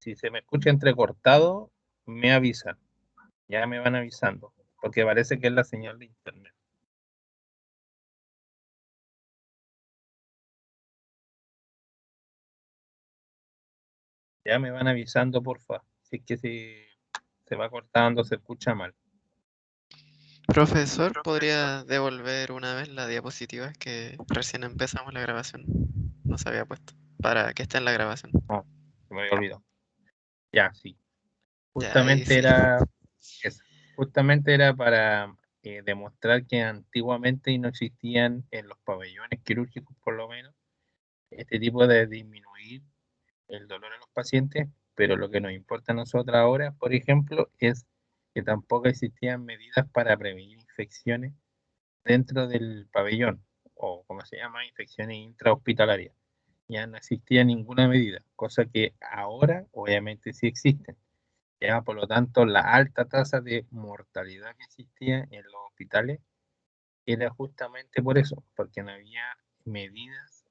Si se me escucha entrecortado, me avisan. Ya me van avisando, porque parece que es la señal de internet. Ya me van avisando, porfa. Si es que se va cortando, se escucha mal. Profesor, ¿podría devolver una vez la diapositiva que recién empezamos la grabación? No se había puesto. Para que esté en la grabación. Ah, se me había olvidado. Ya, sí. Ya, ahí Justamente sí. era, justamente era para demostrar que antiguamente no existían en los pabellones quirúrgicos, por lo menos, este tipo de disminuir el dolor a los pacientes, pero lo que nos importa a nosotros ahora, por ejemplo, es que tampoco existían medidas para prevenir infecciones dentro del pabellón, o como se llama, infecciones intrahospitalarias. Ya no existía ninguna medida, cosa que ahora obviamente sí existen. Ya, por lo tanto, la alta tasa de mortalidad que existía en los hospitales era justamente por eso, porque no había medidas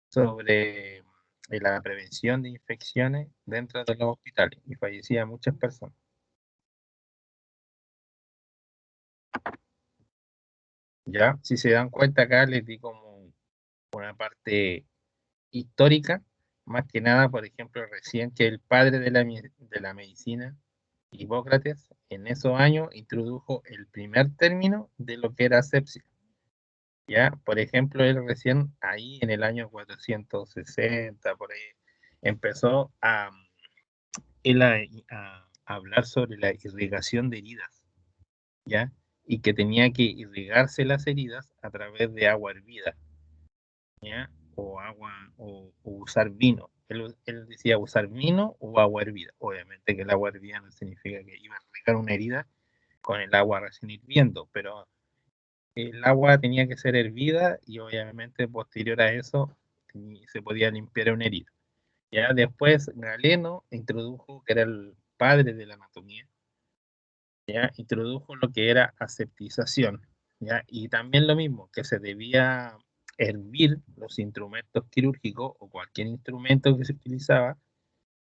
sobre la prevención de infecciones dentro de los hospitales y fallecían muchas personas. Ya, si se dan cuenta acá, les di como una parte histórica, más que nada, por ejemplo, recién que el padre de la medicina, Hipócrates, en esos años introdujo el primer término de lo que era sepsis. Ya, por ejemplo, él recién ahí en el año 460, por ahí, empezó él a hablar sobre la irrigación de heridas, ¿ya? Y que tenía que irrigarse las heridas a través de agua hervida, ¿ya? O agua, o usar vino. Él decía usar vino o agua hervida. Obviamente que el agua hervida no significa que iba a irrigar una herida con el agua recién hirviendo, pero el agua tenía que ser hervida y obviamente posterior a eso se podía limpiar una herida. Ya después Galeno introdujo, que era el padre de la anatomía, ya introdujo lo que era aseptización, ya, y también lo mismo, que se debía hervir los instrumentos quirúrgicos o cualquier instrumento que se utilizaba,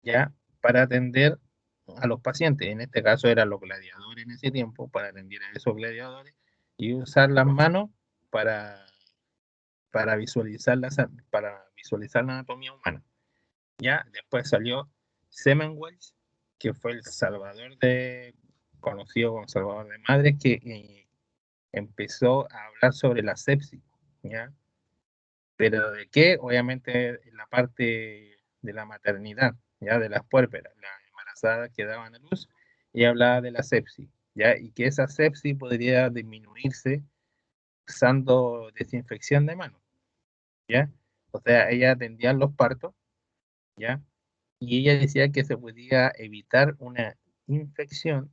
ya, para atender a los pacientes. En este caso eran los gladiadores en ese tiempo, para atender a esos gladiadores y usar las manos para, para visualizar la anatomía humana. Ya, después salió Semmelweis, que fue el salvador conocido como salvador de madres, que empezó a hablar sobre la sepsis, ¿ya? Pero de qué, obviamente, en la parte de la maternidad, ¿ya? De las puérperas, las embarazadas que daban a luz, y hablaba de la sepsis, ¿ya? Y que esa sepsis podría disminuirse usando desinfección de manos, ¿ya? O sea, ella atendía los partos, ¿ya? Y ella decía que se podía evitar una infección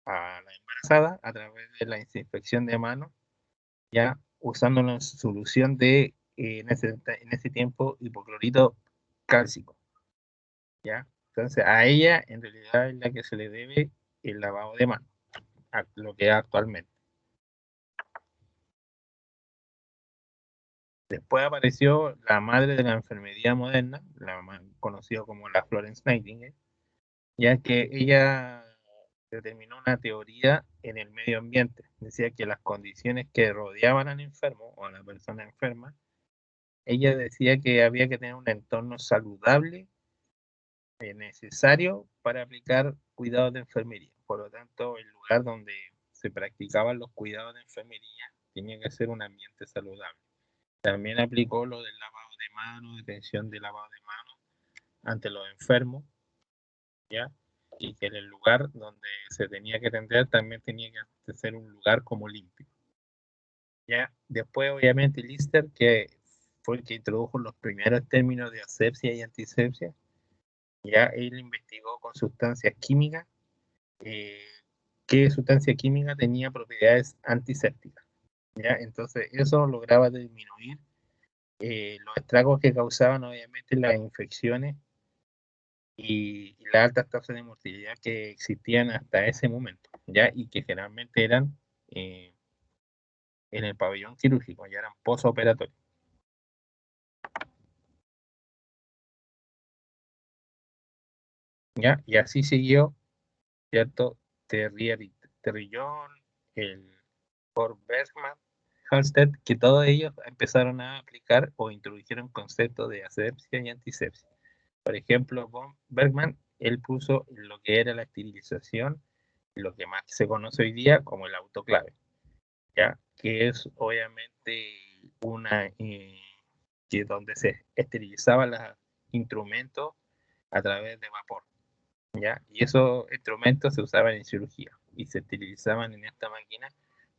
a la embarazada a través de la desinfección de manos, ya usando una solución de, en ese tiempo, hipoclorito cálcico, ¿ya? Entonces, a ella en realidad es la que se le debe el lavado de manos, a lo que es actualmente. Después apareció la madre de la enfermería moderna, conocida como la Florence Nightingale, ya que ella determinó una teoría en el medio ambiente. Decía que las condiciones que rodeaban al enfermo o a la persona enferma, ella decía que había que tener un entorno saludable necesario para aplicar cuidados de enfermería. Por lo tanto, el lugar donde se practicaban los cuidados de enfermería tenía que ser un ambiente saludable. También aplicó lo del lavado de manos, detención de lavado de manos ante los enfermos, ¿ya? Y que en el lugar donde se tenía que atender también tenía que ser un lugar como limpio, ¿ya? Después, obviamente, Lister, que fue el que introdujo los primeros términos de asepsia y antisepsia, ya él investigó con sustancias químicas, eh, qué sustancia química tenía propiedades antisépticas, ¿ya? Entonces, eso lograba disminuir los estragos que causaban, obviamente, las infecciones y las altas tasas de mortalidad que existían hasta ese momento, ¿ya? Y que generalmente eran eh, en el pabellón quirúrgico, ya eran posoperatorios. ¿ya? Y así siguió, ¿cierto? Terrillon, el por Bergman, Halstead, que todos ellos empezaron a aplicar o introdujeron conceptos de asepsia y antisepsia. Por ejemplo, von Bergman, él puso lo que era la esterilización, lo que más se conoce hoy día como el autoclave, ¿ya? Que es obviamente una que donde se esterilizaban los instrumentos a través de vapor, ¿ya? Y esos instrumentos se usaban en cirugía y se utilizaban en esta máquina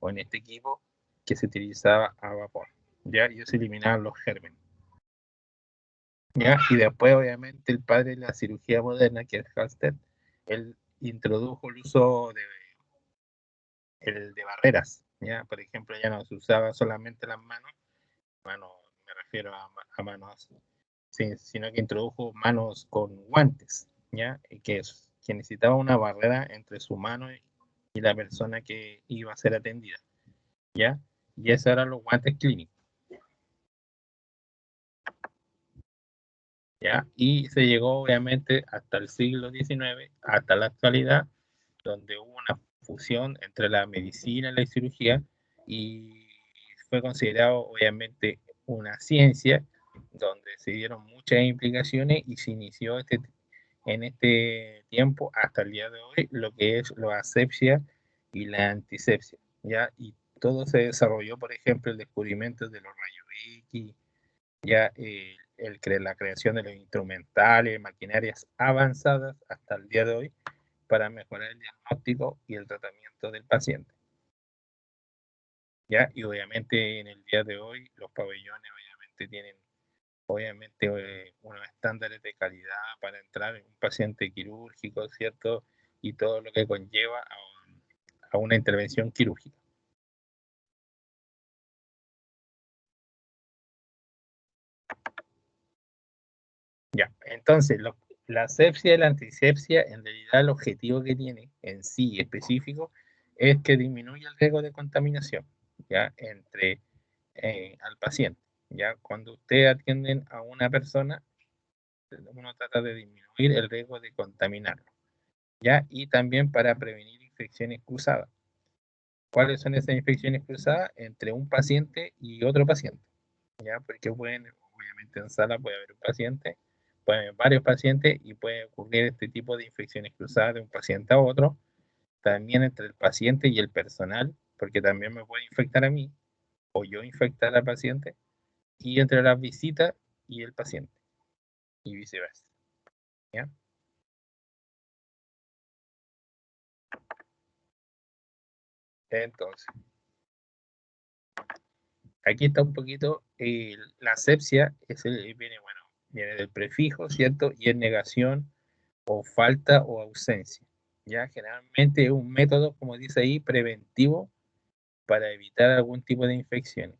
o en este equipo que se utilizaba a vapor, ¿ya? Y se eliminaban los gérmenes, ¿ya? Y después, obviamente, el padre de la cirugía moderna, que es Halsted, él introdujo el uso de barreras, ¿ya? Por ejemplo, ya no se usaba solamente las manos, me refiero a manos, sí, sino que introdujo manos con guantes, ¿ya? Que necesitaba una barrera entre su mano y la persona que iba a ser atendida, ¿ya? Y esos eran los guantes clínicos, ¿ya? Y se llegó obviamente hasta el siglo XIX, hasta la actualidad, donde hubo una fusión entre la medicina y la cirugía y fue considerado obviamente una ciencia donde se dieron muchas implicaciones y se inició en este tiempo hasta el día de hoy lo que es la asepsia y la antisepsia, ¿ya? Y todo se desarrolló, por ejemplo, el descubrimiento de los rayos X, ya la creación de los instrumentales, maquinarias avanzadas hasta el día de hoy para mejorar el diagnóstico y el tratamiento del paciente, ¿ya? Y obviamente en el día de hoy los pabellones obviamente tienen unos estándares de calidad para entrar en un paciente quirúrgico, ¿cierto? Y todo lo que conlleva a una intervención quirúrgica. Ya, entonces, la asepsia y la antisepsia, en realidad el objetivo que tiene en sí específico es que disminuya el riesgo de contaminación, ¿ya? Al paciente, ¿ya? Cuando usted atienden a una persona, uno trata de disminuir el riesgo de contaminarlo, ¿ya? Y también para prevenir infecciones cruzadas. ¿Cuáles son esas infecciones cruzadas? Entre un paciente y otro paciente, ¿ya? Porque obviamente en sala puede haber un paciente, puede haber varios pacientes y puede ocurrir este tipo de infecciones cruzadas de un paciente a otro, también entre el paciente y el personal, porque también me puede infectar a mí o yo infectar al paciente, y entre las visitas y el paciente, y viceversa, ¿ya? Entonces, aquí está un poquito, la asepsia viene del prefijo, ¿cierto? Y es negación o falta o ausencia. Ya generalmente es un método, como dice ahí, preventivo para evitar algún tipo de infección.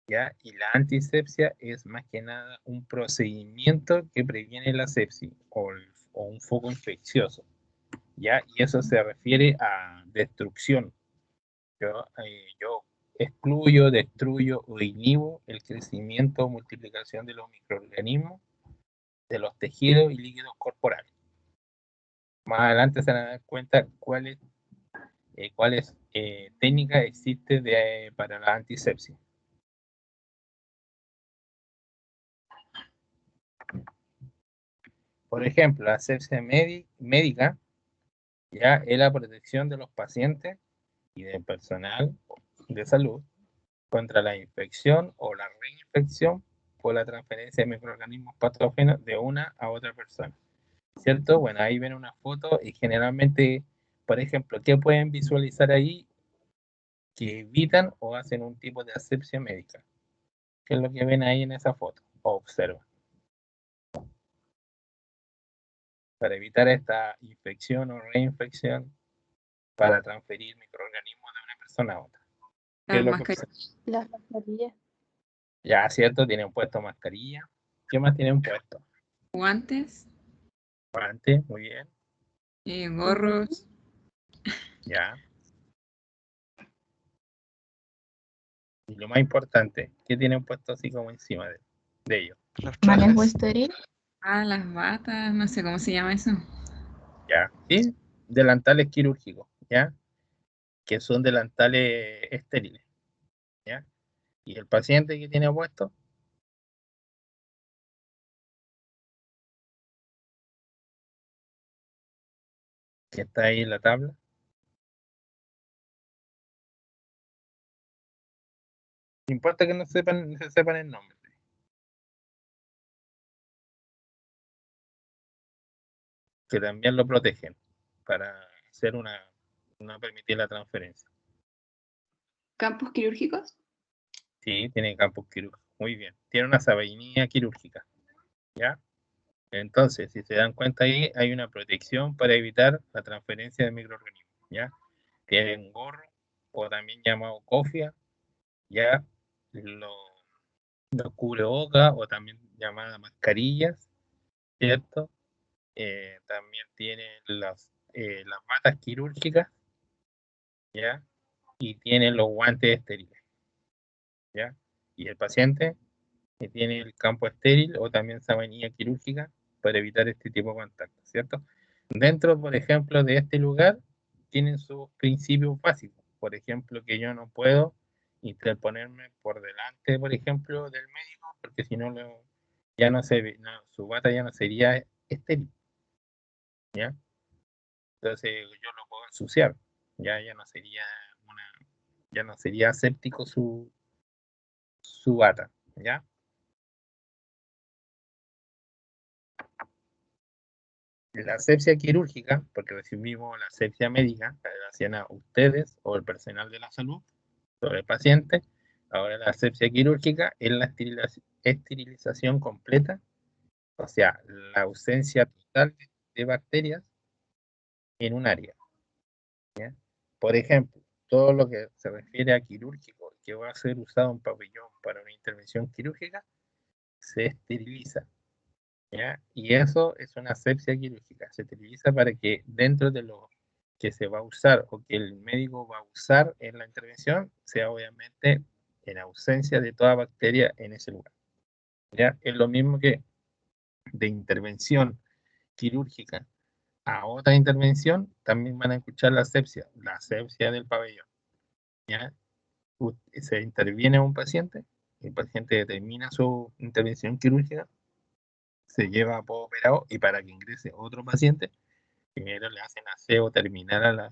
¿Ya? Y la antisepsia es más que nada un procedimiento que previene la sepsis o un foco infeccioso. ¿Ya? Y eso se refiere a destrucción. Yo excluyo, destruyo o inhibo el crecimiento o multiplicación de los microorganismos, de los tejidos y líquidos corporales. Más adelante se van a dar cuenta cuáles técnicas existen para la antisepsia. Por ejemplo, la asepsia médica ya es la protección de los pacientes y del personal de salud contra la infección o la reinfección por la transferencia de microorganismos patógenos de una a otra persona. ¿Cierto? Bueno, ahí ven una foto y generalmente, por ejemplo, ¿qué pueden visualizar ahí? Que evitan o hacen un tipo de asepsia médica. ¿Qué es lo que ven ahí en esa foto? O observan. Para evitar esta infección o reinfección, para transferir microorganismos de una persona a otra. ¿Qué es Las lo que mascarillas. observan? Las mascarillas. Ya, cierto, tienen puesto mascarilla. ¿Qué más tienen puesto? Guantes, Guante, muy bien. gorros, Ya. Y lo más importante, ¿qué tienen puesto así como encima de ellos? Los Manejo trajes. estéril. las batas, no sé cómo se llama eso. Ya, ¿sí? Delantales quirúrgicos, ¿ya? Que son delantales estériles, ¿ya? Y el paciente que tiene puesto, que está ahí en la tabla, no importa que no se sepan el nombre, que también lo protegen para hacer no permitir la transferencia. ¿Campos quirúrgicos? Sí, tiene campos quirúrgicos, muy bien. Tiene una sabainilla quirúrgica, ¿ya? Entonces, si se dan cuenta ahí, hay una protección para evitar la transferencia de microorganismos, ¿ya? Tienen gorro, o también llamado cofia, ¿ya? Los cubrebocas, o también llamadas mascarillas, ¿cierto? También tienen las batas quirúrgicas, ¿ya? Y tienen los guantes estériles, ¿ya? Y el paciente que tiene el campo estéril o también sabanilla quirúrgica para evitar este tipo de contacto, ¿cierto? Dentro, por ejemplo, de este lugar tienen sus principios básicos. Por ejemplo, que yo no puedo interponerme por delante, por ejemplo, del médico, porque si no, ya no su bata ya no sería estéril, ¿ya? Entonces yo lo puedo ensuciar, ya no sería ya no sería aséptico su bata, ¿ya? La asepsia quirúrgica, porque recibimos la asepsia médica, que la hacían a ustedes o el personal de la salud sobre el paciente. Ahora la asepsia quirúrgica es la esterilización completa, o sea, la ausencia total de bacterias en un área, ¿ya? Por ejemplo, todo lo que se refiere a quirúrgico que va a ser usado en pabellón para una intervención quirúrgica, se esteriliza, ¿ya? Y eso es una asepsia quirúrgica. Se utiliza para que dentro de lo que se va a usar o que el médico va a usar en la intervención, sea obviamente en ausencia de toda bacteria en ese lugar, ¿ya? Es lo mismo que de intervención quirúrgica a otra intervención, también van a escuchar la asepsia del pabellón, ¿ya? Se interviene a un paciente, el paciente termina su intervención quirúrgica, se lleva a postoperado y para que ingrese otro paciente, primero le hacen aseo terminal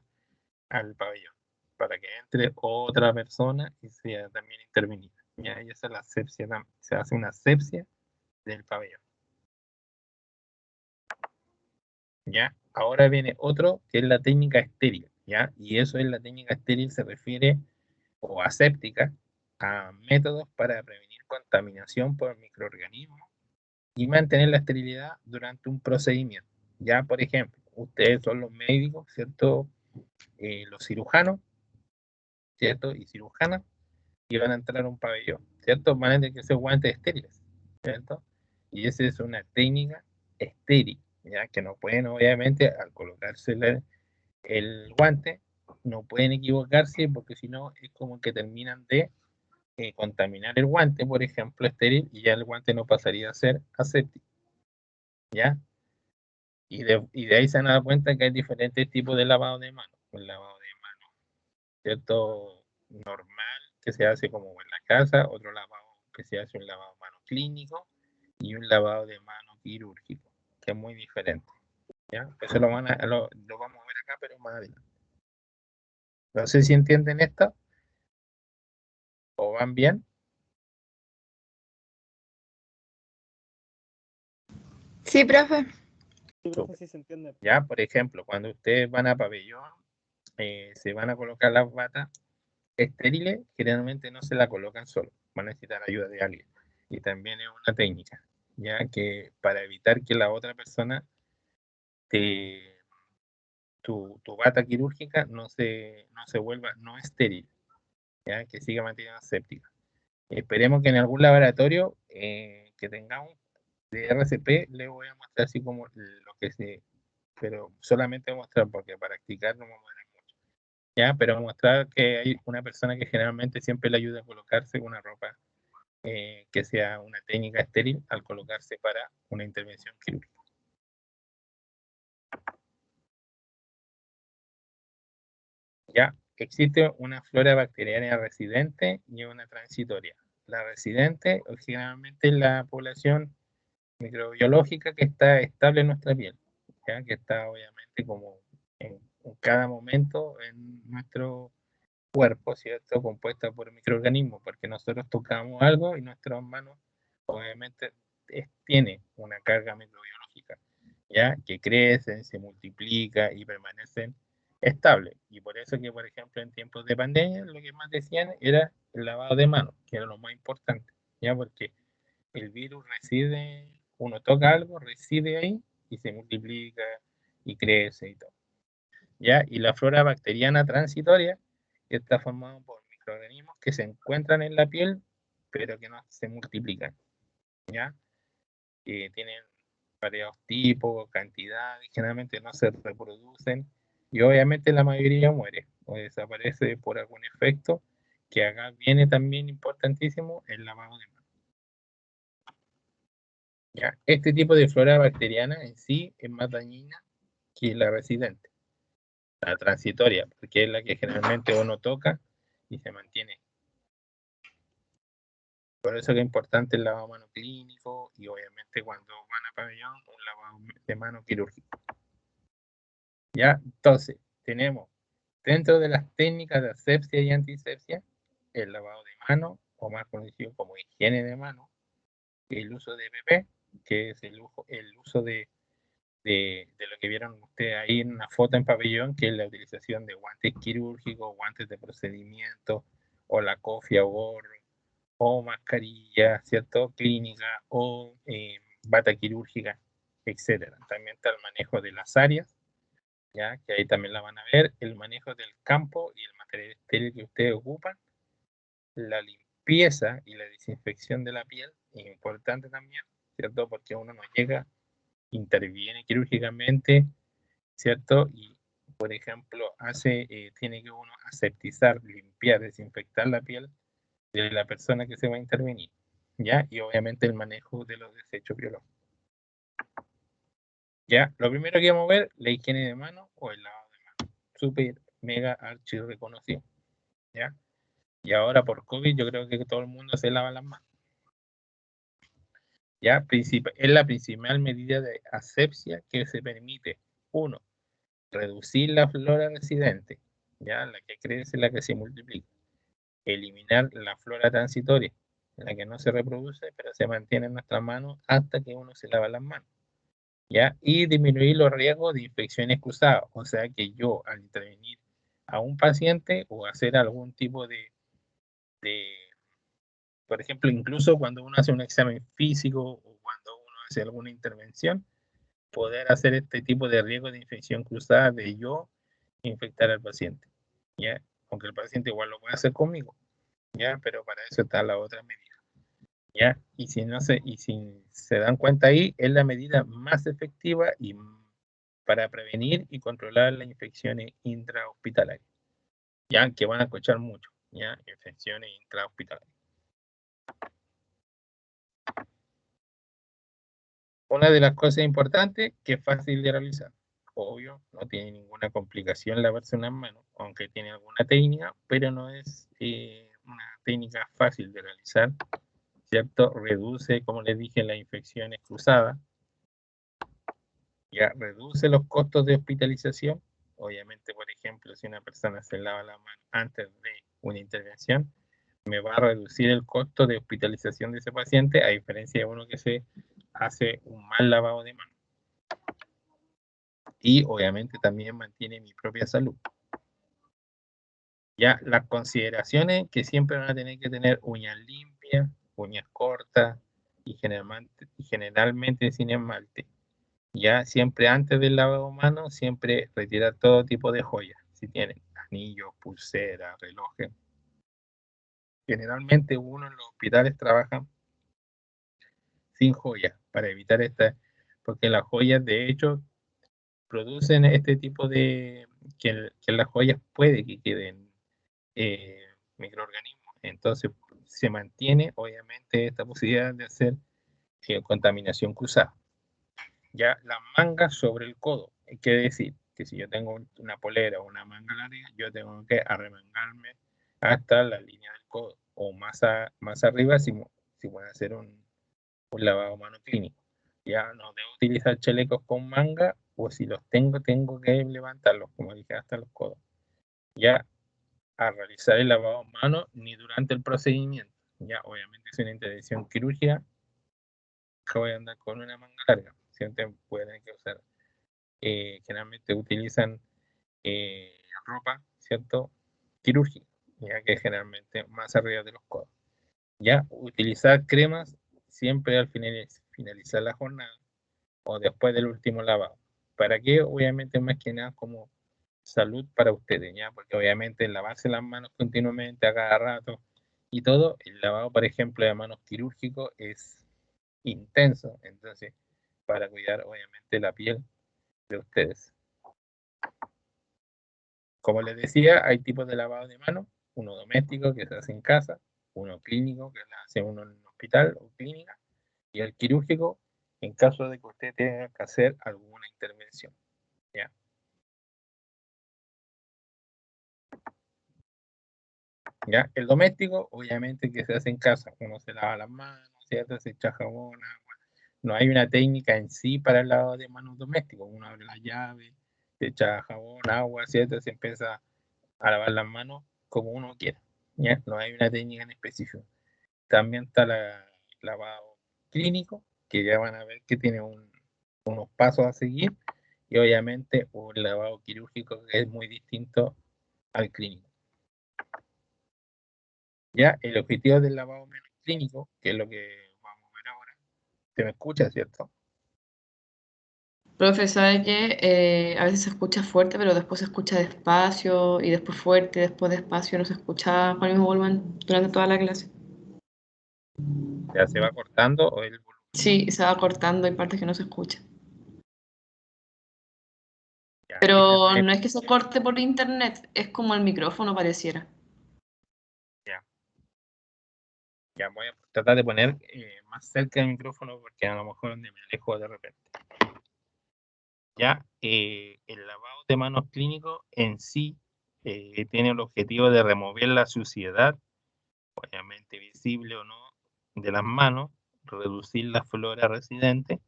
al pabellón, para que entre otra persona y sea también intervenida. ¿Ya? Y esa es la asepsia, se hace una asepsia del pabellón. ¿Ya? Ahora viene otro que es la técnica estéril, ¿ya? Y eso es la técnica estéril, se refiere, o aséptica, a métodos para prevenir contaminación por microorganismos y mantener la esterilidad durante un procedimiento. Ya, por ejemplo, ustedes son los médicos, ¿cierto? Los cirujanos, ¿cierto? Y cirujanas, y van a entrar a un pabellón, ¿cierto? Van a tener que ser guantes estériles, ¿cierto? Y esa es una técnica estéril, ¿ya? Que no pueden, obviamente, al colocarse el guante, no pueden equivocarse porque si no es como que terminan de contaminar el guante, por ejemplo, estéril, y ya el guante no pasaría a ser aséptico, ¿ya? Y de ahí se han dado cuenta que hay diferentes tipos de lavado de manos. Un lavado de manos, ¿cierto? Normal, que se hace como en la casa, otro lavado que se hace un lavado de mano clínico y un lavado de mano quirúrgico, que es muy diferente, ¿ya? Eso lo vamos a ver acá, pero más adelante. No sé si entienden esto o van bien. Sí, profe. Sí, profe, sí se entiende. Ya, por ejemplo, cuando ustedes van a pabellón, se van a colocar las batas estériles, generalmente no se la colocan solo, van a necesitar ayuda de alguien. Y también es una técnica, ya que para evitar que la otra persona, tu bata quirúrgica no se vuelva no estéril, ya que siga manteniendo aséptica. Esperemos que en algún laboratorio que tengamos de RCP le voy a mostrar así como lo que se, pero solamente mostrar porque para practicar no vamos a ver mucho, ya, pero mostrar que hay una persona que generalmente siempre le ayuda a colocarse una ropa que sea una técnica estéril al colocarse para una intervención quirúrgica. Ya existe una flora bacteriana residente y una transitoria. La residente generalmente es la población microbiológica que está estable en nuestra piel, ¿ya? Que está obviamente como en cada momento en nuestro cuerpo, ¿cierto? Compuesta por microorganismos, porque nosotros tocamos algo y nuestras manos obviamente tiene una carga microbiológica, ¿ya? Que crecen, se multiplica y permanecen estables. Y por eso que, por ejemplo, en tiempos de pandemia, lo que más decían era el lavado de manos, que era lo más importante, ¿ya? Porque el virus reside, uno toca algo, reside ahí y se multiplica y crece y todo, ¿ya? Y la flora bacteriana transitoria está formada por microorganismos que se encuentran en la piel, pero que no se multiplican, ¿ya? Que tienen variados tipos, cantidades, generalmente no se reproducen y obviamente la mayoría muere o desaparece por algún efecto, que acá viene también importantísimo el lavado de manos. ¿Ya? Este tipo de flora bacteriana en sí es más dañina que la residente, la transitoria, porque es la que generalmente uno toca y se mantiene. Por eso que es importante el lavado de mano clínico y obviamente cuando van a pabellón, un lavado de mano quirúrgico. Ya, entonces, tenemos dentro de las técnicas de asepsia y antisepsia, el lavado de mano, o más conocido como higiene de mano, el uso de PP, que es el uso de lo que vieron ustedes ahí en una foto en pabellón, que es la utilización de guantes quirúrgicos, guantes de procedimiento, o la cofia o gorro, o mascarilla, ¿cierto? Clínica, o bata quirúrgica, etcétera. También está el manejo de las áreas, ya que ahí también la van a ver, el manejo del campo y el material estéril que ustedes ocupan, la limpieza y la desinfección de la piel, es importante también, ¿cierto? Porque uno no llega, interviene quirúrgicamente, ¿cierto? Y, por ejemplo, tiene que uno aseptizar, limpiar, desinfectar la piel de la persona que se va a intervenir, ¿ya? Y obviamente el manejo de los desechos biológicos. ¿Ya? Lo primero que vamos a ver, la higiene de mano o el lavado de manos. Súper, mega, archi reconocido, ¿ya? Y ahora por COVID yo creo que todo el mundo se lava las manos. ¿Ya? Es la principal medida de asepsia que se permite. Uno, reducir la flora residente, ¿ya? La que crece, la que se multiplica. Eliminar la flora transitoria, la que no se reproduce, pero se mantiene en nuestras manos hasta que uno se lava las manos, ¿ya? Y disminuir los riesgos de infecciones cruzadas, o sea que yo al intervenir a un paciente o hacer algún tipo por ejemplo, incluso cuando uno hace un examen físico o cuando uno hace alguna intervención, poder hacer este tipo de riesgo de infección cruzada de yo infectar al paciente, ¿ya? Aunque el paciente igual lo puede hacer conmigo, ¿ya? Pero para eso está la otra medida, ¿ya? Y si se dan cuenta ahí, es la medida más efectiva y para prevenir y controlar las infecciones intrahospitalarias, ¿ya? Que van a escuchar mucho, ¿ya? Infecciones intrahospitalarias. Una de las cosas importantes que es fácil de realizar. Obvio, no tiene ninguna complicación lavarse unas manos, aunque tiene alguna técnica, pero no es una técnica fácil de realizar, ¿cierto? Reduce, como les dije, las infecciones cruzadas, ya reduce los costos de hospitalización. Obviamente, por ejemplo, si una persona se lava la mano antes de una intervención, me va a reducir el costo de hospitalización de ese paciente, a diferencia de uno que se hace un mal lavado de manos. Y obviamente también mantiene mi propia salud. Ya las consideraciones que siempre van a tener que tener uñas limpias, uñas cortas y generalmente sin esmalte. Ya siempre antes del lavado de manos, siempre retirar todo tipo de joyas. Si tienen anillos, pulseras, relojes. Generalmente uno en los hospitales trabaja sin joyas para evitar porque las joyas de hecho producen este tipo de, que las joyas puede que queden microorganismos. Entonces se mantiene obviamente esta posibilidad de hacer contaminación cruzada. Ya las mangas sobre el codo, quiere decir que si yo tengo una polera o una manga larga, yo tengo que arremangarme hasta la línea del codo, o más arriba si voy a hacer un lavado de mano clínico. Ya no debo utilizar chalecos con manga, o si los tengo que levantarlos, como dije, hasta los codos. Ya a realizar el lavado de mano ni durante el procedimiento. Ya obviamente es una intervención quirúrgica que voy a andar con una manga larga. Siempre pueden que usar, generalmente utilizan ropa, ¿cierto? Quirúrgica, ya que generalmente más arriba de los codos. Ya utilizar cremas siempre al finalizar la jornada o después del último lavado. ¿Para qué? Obviamente más que nada como salud para ustedes, ¿ya? Porque obviamente lavarse las manos continuamente a cada rato y todo, el lavado, por ejemplo, de manos quirúrgico es intenso, entonces, para cuidar obviamente la piel de ustedes. Como les decía, hay tipos de lavado de manos, uno doméstico que se hace en casa, uno clínico que se hace uno en un hospital o clínica, y el quirúrgico en caso de que usted tenga que hacer alguna intervención, ¿ya? ¿Ya? El doméstico, obviamente que se hace en casa, uno se lava las manos, ¿cierto? Se echa jabón, agua. No hay una técnica en sí para el lavado de manos doméstico, uno abre la llave, se echa jabón, agua, ¿cierto? Se empieza a lavar las manos como uno quiera, ¿ya? No hay una técnica en específico. También está el lavado clínico, que ya van a ver que tiene unos pasos a seguir, y obviamente un lavado quirúrgico que es muy distinto al clínico. Ya, el objetivo del lavado menos clínico, que es lo que vamos a ver ahora, se me escucha, ¿cierto? Profe, ¿sabe que a veces se escucha fuerte, pero después se escucha despacio y después fuerte, después despacio, no se escucha con el mismo volumen durante toda la clase? Ya se va cortando o el volumen. Sí, se va cortando, hay partes que no se escuchan. Ya, Pero no es que se corte por internet, es como el micrófono pareciera. ya voy a tratar de poner más cerca del micrófono porque a lo mejor me alejo de repente. Ya, el lavado de manos clínico en sí tiene el objetivo de remover la suciedad, obviamente visible o no, de las manos, reducir la flora residente,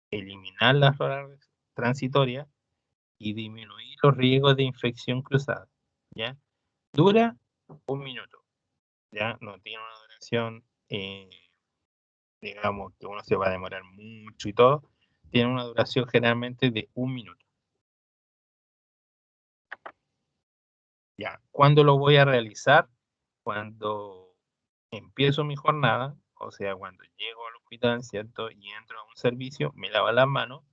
eliminar la flora transitoria y disminuir los riesgos de infección cruzada. ¿Ya? Dura 1 minuto, ¿ya? No tiene una duración, digamos, que uno se va a demorar mucho y todo. Tiene una duración generalmente de 1 minuto. ¿Ya? ¿Cuándo lo voy a realizar? Cuando empiezo mi jornada, o sea, cuando llego al hospital, ¿cierto? Y entro a un servicio, me lavo las manos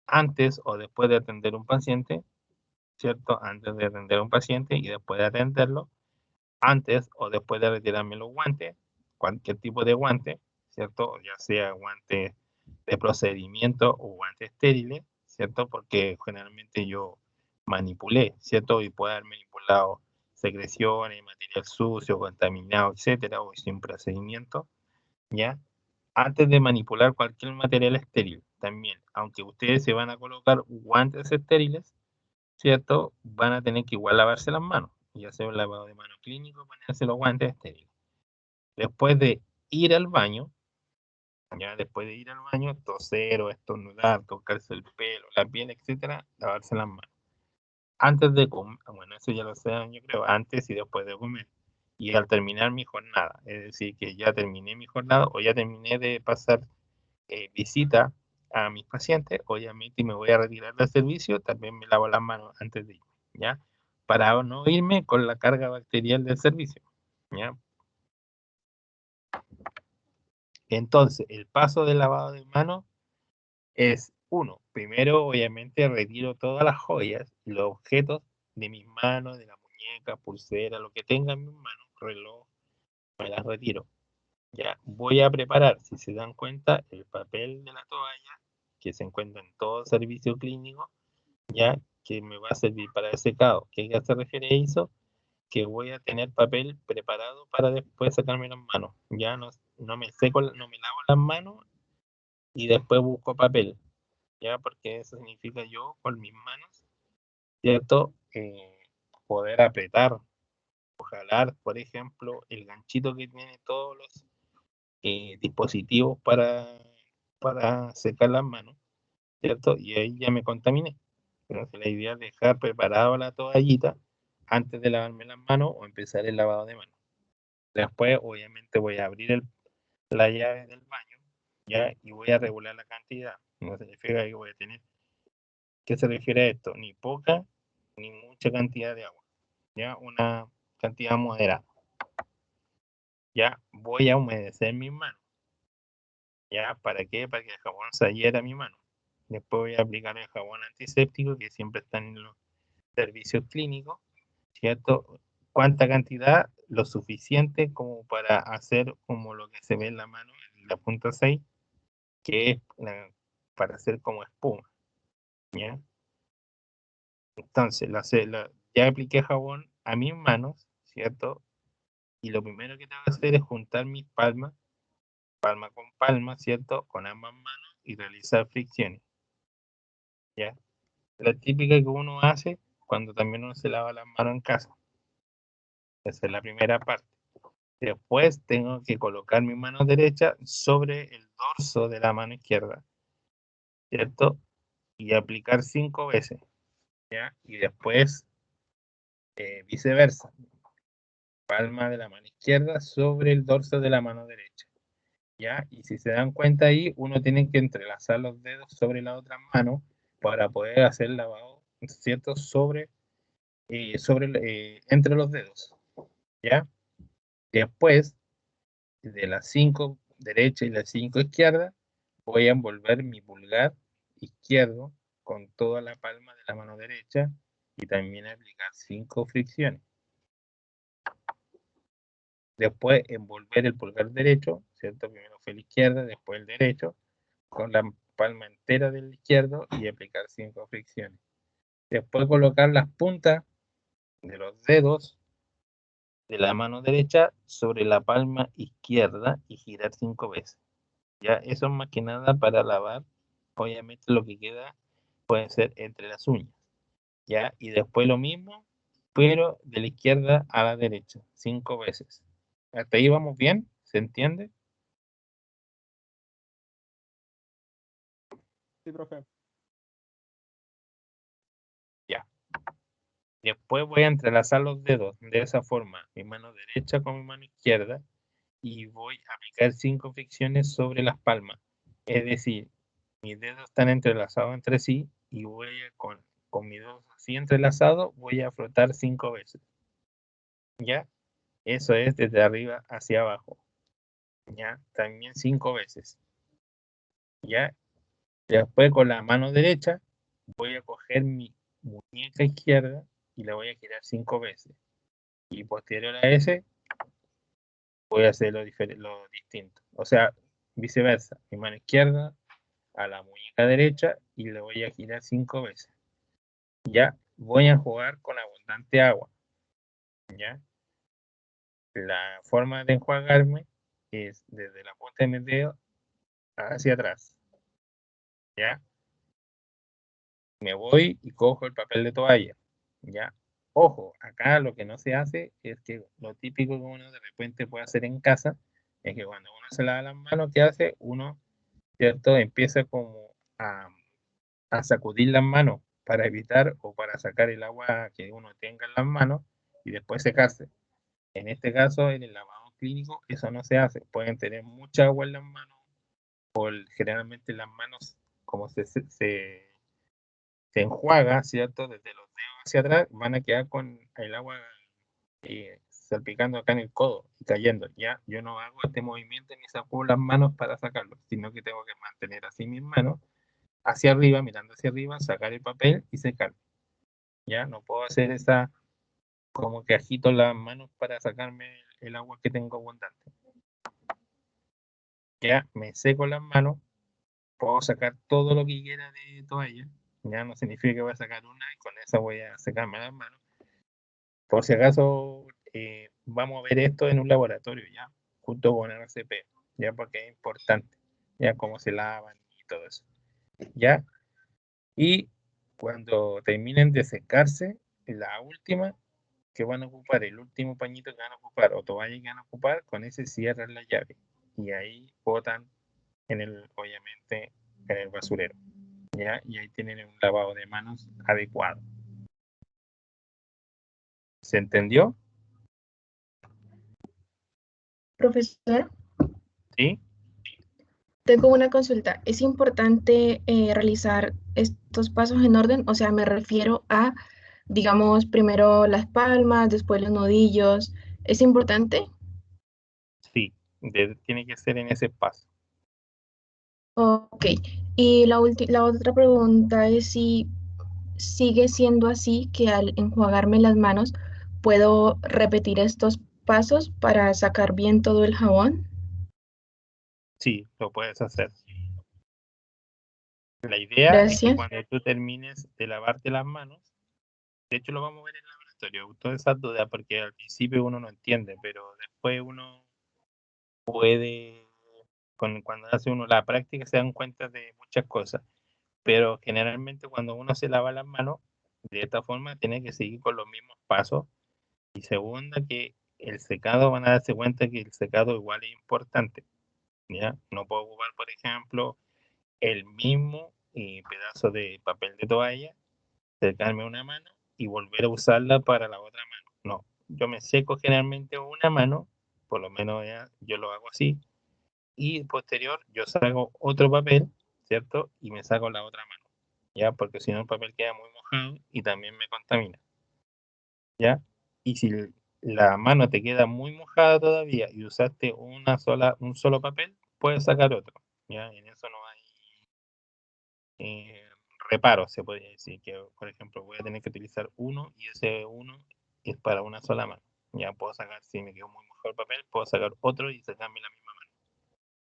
antes o después de atender un paciente, ¿cierto? Antes de atender a un paciente y después de atenderlo, antes o después de retirarme los guantes, cualquier tipo de guante, ¿cierto? Ya sea guante de procedimiento o guantes estériles, ¿cierto? Porque generalmente yo manipulé, ¿cierto? Y puedo haber manipulado secreciones, material sucio, contaminado, etcétera, o sin procedimiento, ¿ya? Antes de manipular cualquier material estéril, también, aunque ustedes se van a colocar guantes estériles, ¿cierto? Van a tener que igual lavarse las manos y hacer un lavado de mano clínico, ponerse los guantes estériles. Después de ir al baño, ya después de ir al baño, toser o estornudar, tocarse el pelo, la piel, etcétera, lavarse las manos. Antes de comer, bueno, eso ya lo saben, yo creo, antes y después de comer. Y al terminar mi jornada, es decir, que ya terminé mi jornada o ya terminé de pasar visita a mis pacientes, obviamente, y me voy a retirar del servicio, también me lavo las manos antes de irme, ¿ya? Para no irme con la carga bacterial del servicio, ¿ya? Entonces, el paso del lavado de manos es, uno, primero, obviamente, retiro todas las joyas y los objetos de mis manos, de la muñeca, pulsera, lo que tenga en mis manos, reloj, me las retiro. Ya, voy a preparar, si se dan cuenta, el papel de la toalla que se encuentra en todo servicio clínico, ya que me va a servir para el secado. ¿Qué se refiere a eso? Que voy a tener papel preparado para después sacarme las manos. Ya no me seco, no me lavo las manos y después busco papel, ya porque eso significa yo con mis manos ¿cierto? Poder apretar o jalar, por ejemplo, el ganchito que tiene todos los dispositivos para secar las manos, ¿cierto? Y ahí ya me contaminé. Entonces la idea es dejar preparada la toallita antes de lavarme las manos o empezar el lavado de manos. Después, obviamente, voy a abrir la llave del baño, ¿ya? Y voy a regular la cantidad. No significa que voy a tener. ¿Qué se refiere a esto? Ni poca ni mucha cantidad de agua, ¿ya? Una cantidad moderada. Ya voy a humedecer mis manos. ¿Ya? ¿Para qué? Para que el jabón se adhiera a mi mano. Después voy a aplicar el jabón antiséptico que siempre está en los servicios clínicos, ¿cierto? ¿Cuánta cantidad? Lo suficiente como para hacer como lo que se ve en la mano, en la punta 6, que es para hacer como espuma, ¿ya? Entonces, ya apliqué jabón a mis manos, ¿cierto? Y lo primero que tengo que hacer es juntar mis palmas, palma con palma, ¿cierto? Con ambas manos y realizar fricciones, ¿ya? La típica que uno hace cuando también uno se lava las manos en casa. Esa es la primera parte. Después tengo que colocar mi mano derecha sobre el dorso de la mano izquierda, ¿cierto? Y aplicar 5 veces, ¿ya? Y después viceversa. Palma de la mano izquierda sobre el dorso de la mano derecha, ¿ya? Y si se dan cuenta ahí, uno tiene que entrelazar los dedos sobre la otra mano para poder hacer el lavado, ¿cierto? Entre los dedos, ¿ya? Después, de las 5 derecha y las 5 izquierda, voy a envolver mi pulgar izquierdo con toda la palma de la mano derecha y también aplicar 5 fricciones. Después envolver el pulgar derecho, ¿cierto? Primero fue la izquierda, después el derecho, con la palma entera del izquierdo y aplicar 5 fricciones. Después colocar las puntas de los dedos de la mano derecha sobre la palma izquierda y girar 5 veces. Ya, eso es más que nada para lavar. Obviamente lo que queda puede ser entre las uñas. Ya, y después lo mismo, pero de la izquierda a la derecha, 5 veces. ¿Hasta ahí vamos bien? ¿Se entiende? Sí, profe. Ya. Después voy a entrelazar los dedos de esa forma, mi mano derecha con mi mano izquierda, y voy a aplicar 5 fricciones sobre las palmas. Es decir, mis dedos están entrelazados entre sí y voy a, con mis dedos así entrelazados, voy a frotar 5 veces. ¿Ya? Eso es desde arriba hacia abajo. ¿Ya? También 5 veces. ¿Ya? Después con la mano derecha voy a coger mi muñeca izquierda y la voy a girar 5 veces. Y posterior a ese voy a hacer lo distinto. O sea, viceversa. Mi mano izquierda a la muñeca derecha y le voy a girar 5 veces. Ya voy a jugar con abundante agua. ¿Ya? La forma de enjuagarme es desde la punta de mi dedo hacia atrás. ¿Ya? Me voy y cojo el papel de toalla. ¿Ya? Ojo, acá lo que no se hace es que lo típico que uno de repente puede hacer en casa es que cuando uno se lava las manos, ¿qué hace? Uno, ¿cierto? Empieza como a sacudir las manos para evitar o para sacar el agua que uno tenga en las manos y después secarse. En este caso, en el lavado clínico, eso no se hace. Pueden tener mucha agua en las manos o generalmente las manos, como se enjuaga, ¿cierto? Desde los dedos hacia atrás, van a quedar con el agua salpicando acá en el codo y cayendo. Ya, yo no hago este movimiento ni saco las manos para sacarlo, sino que tengo que mantener así mis manos hacia arriba, mirando hacia arriba, sacar el papel y secar. Ya, no puedo hacer esa como que agito las manos para sacarme el agua que tengo abundante. Ya, me seco las manos, puedo sacar todo lo que quiera de toalla. Ya no significa que voy a sacar una y con esa voy a secarme las manos. Por si acaso vamos a ver esto en un laboratorio, ya, junto con el RCP, ya, porque es importante, ya, cómo se lavan y todo eso, ya. Y cuando terminen de secarse, la última que van a ocupar, el último pañito que van a ocupar o toalla que van a ocupar, con ese cierran la llave y ahí botan obviamente en el basurero, ¿ya? Y ahí tienen un lavado de manos adecuado. ¿Se entendió? Profesor, ¿Sí? tengo una consulta. ¿Es importante realizar estos pasos en orden? O sea, me refiero a, digamos, primero las palmas, después los nudillos. ¿Es importante? Sí, tiene que ser en ese paso. Ok. Y la otra pregunta es si sigue siendo así que al enjuagarme las manos puedo repetir estos pasos para sacar bien todo el jabón. Sí, lo puedes hacer. La idea es que Gracias. cuando tú termines de lavarte las manos, de hecho lo vamos a ver en el laboratorio, todas esas dudas, porque al principio uno no entiende, pero después uno puede, cuando hace uno la práctica se dan cuenta de muchas cosas, pero generalmente cuando uno se lava las manos, de esta forma tiene que seguir con los mismos pasos. Y segunda, que el secado, van a darse cuenta que el secado igual es importante, ¿ya? No puedo ocupar, por ejemplo, el mismo pedazo de papel de toalla, secarme una mano y volver a usarla para la otra mano. No, yo me seco generalmente una mano, por lo menos ya, yo lo hago así, y posterior yo saco otro papel, ¿cierto? Y me saco la otra mano, ¿ya? Porque si no el papel queda muy mojado y también me contamina, ¿ya? Y si la mano te queda muy mojada todavía y usaste un solo papel, puedes sacar otro, ¿ya? En eso no hay reparo, se podría decir, que por ejemplo voy a tener que utilizar uno y ese uno es para una sola mano. Ya puedo sacar, si me quedó muy mojado el papel, puedo sacar otro y sacarme la misma mano.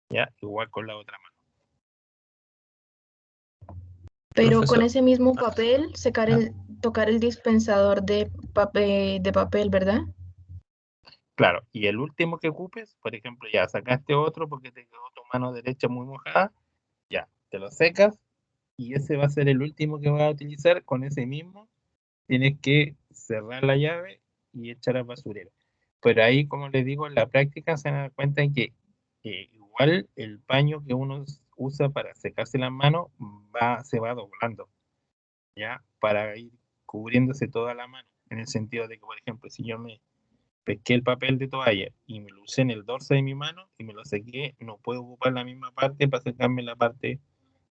Ya, igual con la otra mano. Pero con Profesor, ese mismo papel, ah, tocar el dispensador de papel, ¿verdad? claro, y el último que ocupes, por ejemplo, ya sacaste otro porque te quedó tu mano derecha muy mojada, ya, te lo secas y ese va a ser el último que vas a utilizar. Con ese mismo tienes que cerrar la llave y echar al basurero. Pero ahí, como les digo, en la práctica se dan cuenta en que igual el paño que uno usa para secarse las manos se va doblando, ¿ya? Para ir cubriéndose toda la mano. En el sentido de que, por ejemplo, si yo me pesqué el papel de toalla y me lo usé en el dorso de mi mano y me lo sequé, no puedo ocupar la misma parte para secarme la parte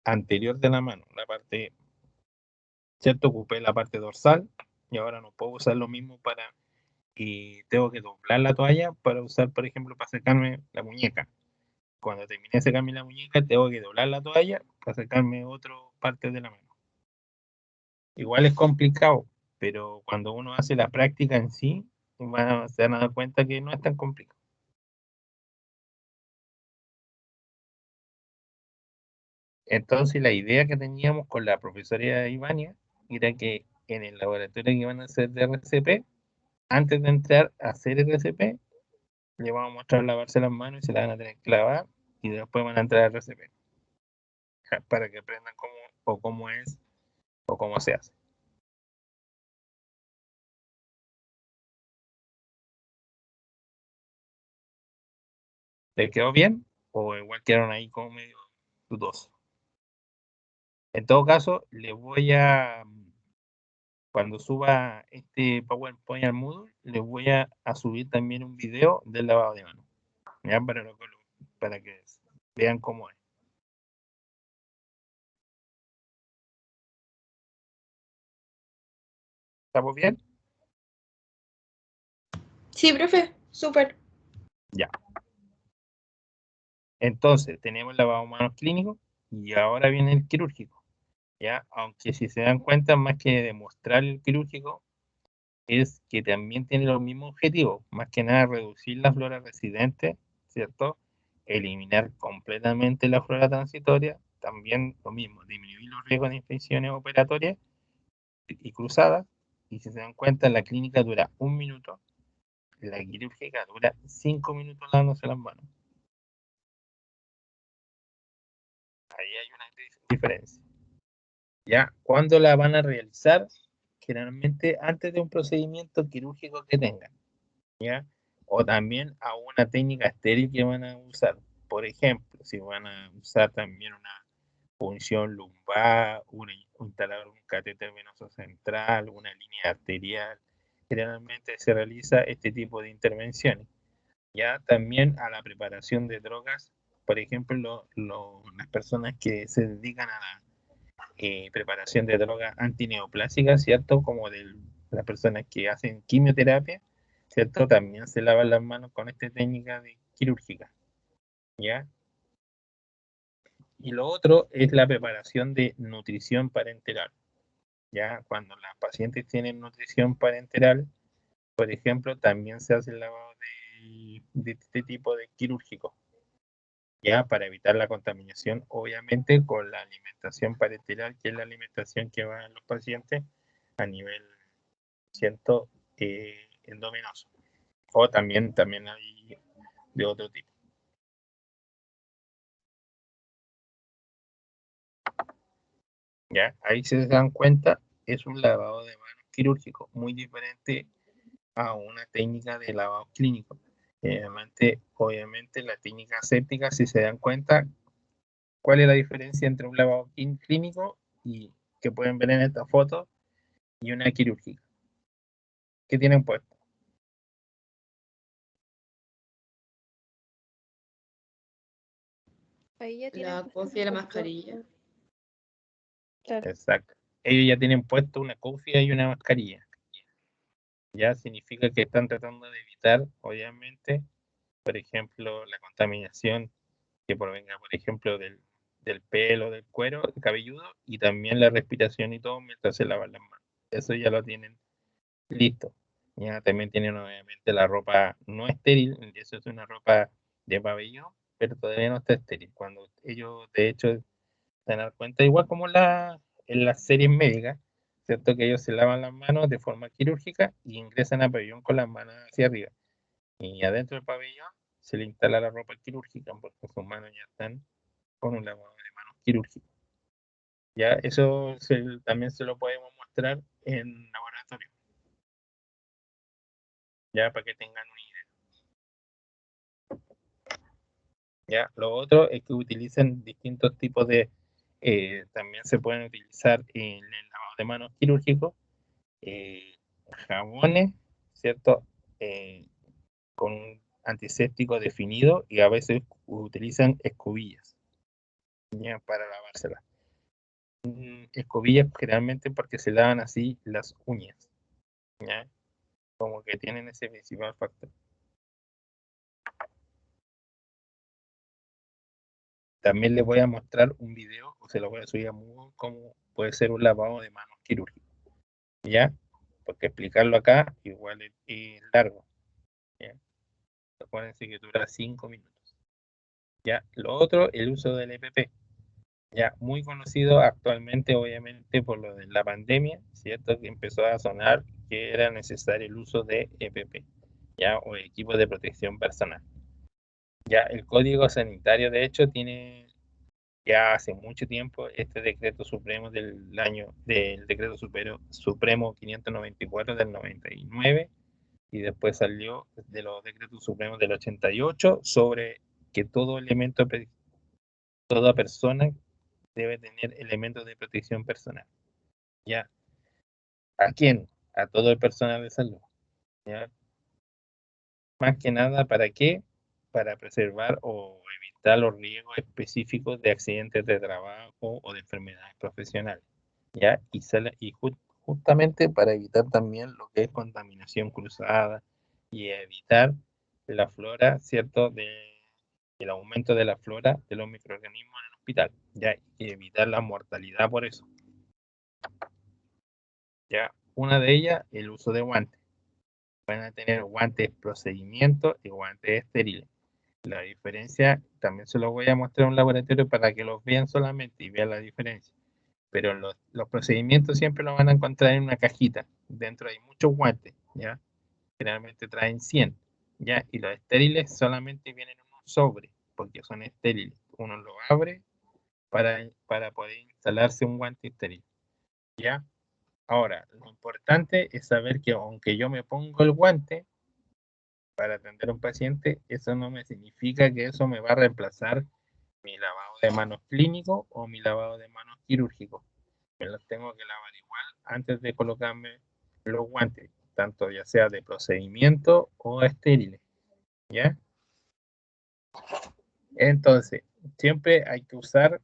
anterior de la mano, la parte, ¿cierto? Ocupé la parte dorsal y ahora no puedo usar lo mismo y tengo que doblar la toalla para usar, por ejemplo, para secarme la muñeca. Cuando termine de secarme la muñeca, tengo que doblar la toalla para secarme otra parte de la mano. Igual es complicado, pero cuando uno hace la práctica en sí, se van a dar cuenta que no es tan complicado. Entonces, la idea que teníamos con la profesora Ivania era que en el laboratorio que iban a hacer de RCP, antes de entrar a hacer RCP, le vamos a mostrar lavarse las manos y se la van a tener que lavar y después van a entrar al RCP para que aprendan cómo es o cómo se hace. ¿Les quedó bien? ¿O igual quedaron ahí como medio dudosos? En todo caso, cuando suba este PowerPoint al Moodle, les voy a subir también un video del lavado de manos, ¿ya? Para que vean cómo es. ¿Estamos bien? Sí, profe, súper. Ya. Entonces, tenemos el lavado de manos clínico y ahora viene el quirúrgico, ¿ya? Aunque si se dan cuenta, más que demostrar el quirúrgico, es que también tiene los mismos objetivos, más que nada reducir la flora residente, ¿cierto? Eliminar completamente la flora transitoria, también lo mismo, disminuir los riesgos de infecciones operatorias y cruzadas, y si se dan cuenta, la clínica dura 1 minuto, la quirúrgica dura 5 minutos lavándose las manos. Ahí hay una diferencia. ¿Ya? ¿Cuándo la van a realizar? Generalmente antes de un procedimiento quirúrgico que tengan, ¿ya? O también a una técnica estéril que van a usar. Por ejemplo, si van a usar también una punción lumbar, instalar un catéter venoso central, una línea arterial, generalmente se realiza este tipo de intervenciones. Ya también a la preparación de drogas, por ejemplo, las personas que se dedican a la preparación de drogas antineoplásicas, ¿cierto? Como de las personas que hacen quimioterapia, ¿cierto? También se lavan las manos con esta técnica quirúrgica, ¿ya? Y lo otro es la preparación de nutrición parenteral, ¿ya? Cuando las pacientes tienen nutrición parenteral, por ejemplo, también se hace el lavado de este tipo de quirúrgico, ya para evitar la contaminación, obviamente con la alimentación parenteral, que es la alimentación que van los pacientes a nivel, siento, endovenoso. O también hay de otro tipo. ¿Ya? Ahí se dan cuenta, es un lavado de manos quirúrgico, muy diferente a una técnica de lavado clínico. Obviamente la técnica aséptica, si se dan cuenta, ¿cuál es la diferencia entre un lavado clínico y que pueden ver en esta foto y una quirúrgica? ¿Qué tienen puesto? Ahí ya tienen La puesto cofia y la un mascarilla. Claro. Exacto. Ellos ya tienen puesto una cofia y una mascarilla. Ya significa que están tratando de evitar, obviamente, por ejemplo, la contaminación que provenga, por ejemplo, del pelo, del cuero cabelludo y también la respiración y todo mientras se lavan las manos. Eso ya lo tienen listo. Ya también tienen obviamente la ropa no estéril, eso es una ropa de pabellón, pero todavía no está estéril. Cuando ellos, de hecho, se dan cuenta, igual como en las series médicas, ¿cierto? Que ellos se lavan las manos de forma quirúrgica y ingresan al pabellón con las manos hacia arriba. Y adentro del pabellón se le instala la ropa quirúrgica porque sus manos ya están con un lavado de manos quirúrgico. Ya eso también se lo podemos mostrar en laboratorio. Ya para que tengan una idea. Ya, lo otro es que utilizan distintos tipos de, también se pueden utilizar en el lavado de manos quirúrgico, jabones, ¿cierto? Con un antiséptico definido y a veces utilizan escobillas, ¿ya? Para lavárselas. Escobillas generalmente porque se lavan así las uñas, ¿ya? Como que tienen ese principal factor. También les voy a mostrar un video, o se lo voy a subir a Moodle, cómo puede ser un lavado de manos quirúrgico, ¿ya? Porque explicarlo acá igual es largo, ¿ya? Acuérdense que dura 5 minutos. ¿Ya? Lo otro, el uso del EPP, ya muy conocido actualmente, obviamente, por lo de la pandemia, ¿cierto? Que empezó a sonar que era necesario el uso de EPP, ¿ya? O equipos de protección personal. Ya el Código Sanitario, de hecho, tiene ya hace mucho tiempo este decreto supremo del decreto supremo 594 del 99, y después salió de los decretos supremos del 88 sobre que toda persona debe tener elementos de protección personal. ¿Ya? ¿A quién? A todo el personal de salud. ¿Ya? Más que nada, ¿para qué? Para preservar o evitar los riesgos específicos de accidentes de trabajo o de enfermedades profesionales, ¿ya? Justamente para evitar también lo que es contaminación cruzada y evitar la flora, ¿cierto? El aumento de la flora de los microorganismos en el hospital, ¿ya? Y evitar la mortalidad por eso, ¿ya? Una de ellas, el uso de guantes. Van a tener guantes procedimientos y guantes estériles. La diferencia también se lo voy a mostrar en un laboratorio para que los vean solamente y vean la diferencia. Pero los procedimientos siempre los van a encontrar en una cajita. Dentro hay muchos guantes, ¿ya? Generalmente traen 100, ¿ya? Y los estériles solamente vienen en un sobre, porque son estériles. Uno lo abre para poder instalarse un guante estéril, ¿ya? Ahora, lo importante es saber que aunque yo me pongo el guante para atender a un paciente, eso no me significa que eso me va a reemplazar mi lavado de manos clínico o mi lavado de manos quirúrgico. Me los tengo que lavar igual antes de colocarme los guantes, tanto ya sea de procedimiento o estériles, ¿ya? Entonces, siempre hay que usar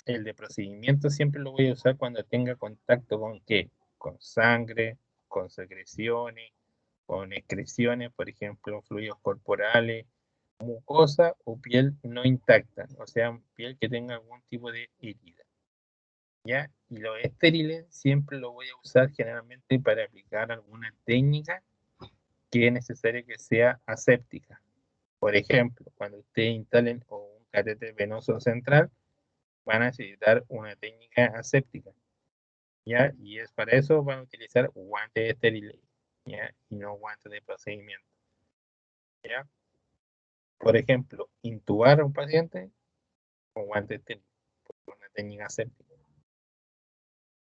el de procedimiento, siempre lo voy a usar cuando tenga contacto con ¿qué? Con sangre, con secreciones, con excreciones, por ejemplo, fluidos corporales, mucosa o piel no intacta, o sea, piel que tenga algún tipo de herida. ¿Ya? Y los estériles siempre lo voy a usar generalmente para aplicar alguna técnica que es necesaria que sea aséptica. Por ejemplo, cuando ustedes instalen un catéter venoso central, van a necesitar una técnica aséptica, ¿ya? Y es para eso van a utilizar guantes estériles, ¿ya? Y no guantes de procedimiento, ¿ya? Por ejemplo, intubar a un paciente con guantes estériles, una técnica aséptica,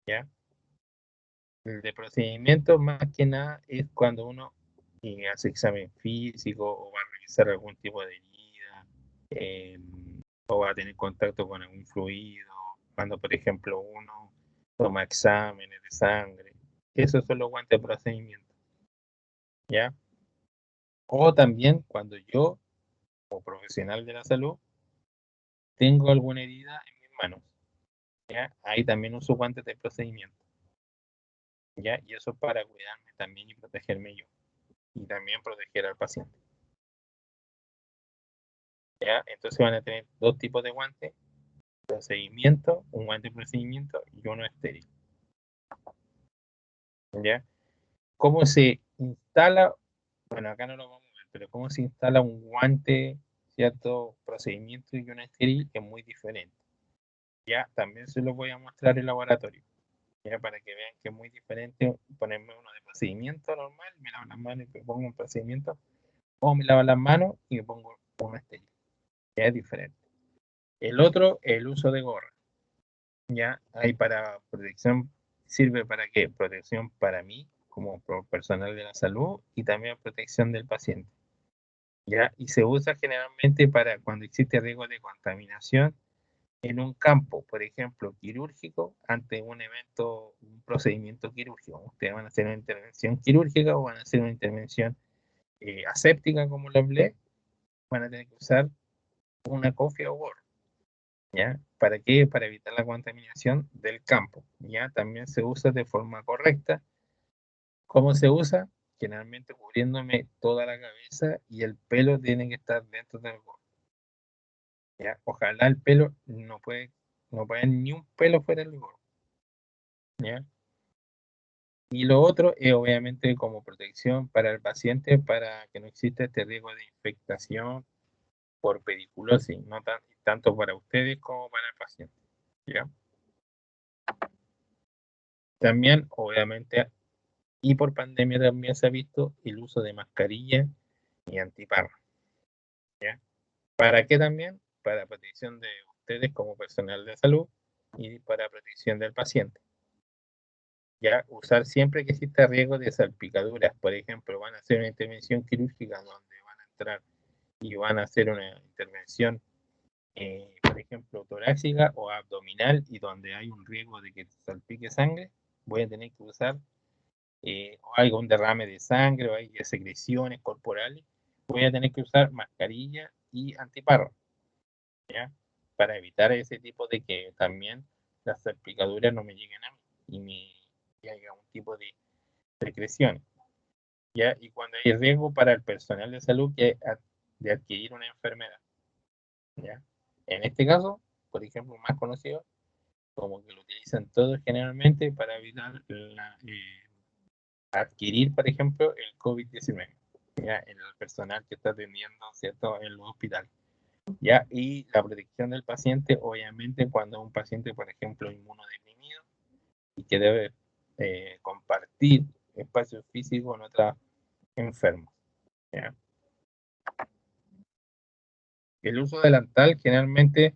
¿ya? El de procedimiento más que nada es cuando uno hace examen físico o va a realizar algún tipo de herida, o va a tener contacto con algún fluido, cuando por ejemplo uno toma exámenes de sangre. Esos son los guantes de procedimiento, ¿ya? O también cuando yo, como profesional de la salud, tengo alguna herida en mis manos, ¿ya? Ahí también uso guantes de procedimiento, ¿ya? Y eso para cuidarme también y protegerme yo, y también proteger al paciente, ¿ya? Entonces van a tener dos tipos de guantes, procedimiento, un guante de procedimiento y uno estéril, ¿ya? ¿Cómo se instala? Bueno, acá no lo vamos a ver, pero cómo se instala un guante, cierto procedimiento y uno estéril es muy diferente. Ya, también se lo voy a mostrar en laboratorio, ya, para que vean que es muy diferente ponerme uno de procedimiento normal, me lavo las manos y me pongo un procedimiento, o me lavo las manos y me pongo uno estéril, ya es diferente. El otro, el uso de gorra, ya, hay para protección, sirve para qué, protección para mí como personal de la salud y también protección del paciente, ya, y se usa generalmente para cuando existe riesgo de contaminación en un campo, por ejemplo, quirúrgico, ante un evento, un procedimiento quirúrgico. Ustedes van a hacer una intervención quirúrgica o van a hacer una intervención aséptica, como lo hablé, van a tener que usar una cofia o gorro, ¿ya? ¿Para qué? Para evitar la contaminación del campo, ¿ya? También se usa de forma correcta. ¿Cómo se usa? Generalmente cubriéndome toda la cabeza y el pelo tiene que estar dentro del gorro, ¿ya? Ojalá el pelo no puede ni un pelo fuera del gorro, ¿ya? Y lo otro es obviamente como protección para el paciente para que no exista este riesgo de infectación por pediculosis, no tanto para ustedes como para el paciente, ¿ya? También, obviamente, y por pandemia también se ha visto el uso de mascarilla y antiparra, ¿ya? ¿Para qué también? Para protección de ustedes como personal de salud y para protección del paciente. Ya, usar siempre que exista riesgo de salpicaduras, por ejemplo, van a hacer una intervención quirúrgica donde van a entrar y van a hacer una intervención, por ejemplo, torácica o abdominal y donde hay un riesgo de que salpique sangre, voy a tener que usar, o algún derrame de sangre o hay secreciones corporales, voy a tener que usar mascarilla y antiparra, ¿ya? Para evitar ese tipo de que también las salpicaduras no me lleguen a mí y haya un tipo de secreciones, ¿ya? Y cuando hay riesgo para el personal de salud de adquirir una enfermedad, ¿ya? En este caso, por ejemplo, más conocido, como que lo utilizan todos generalmente para evitar adquirir, por ejemplo, el COVID-19, ¿ya? En el personal que está atendiendo, ¿cierto?, en los hospitales, ¿ya? Y la protección del paciente, obviamente, cuando un paciente, por ejemplo, inmunodeprimido y que debe compartir espacio físico con otros enfermos, ¿ya? El uso delantal generalmente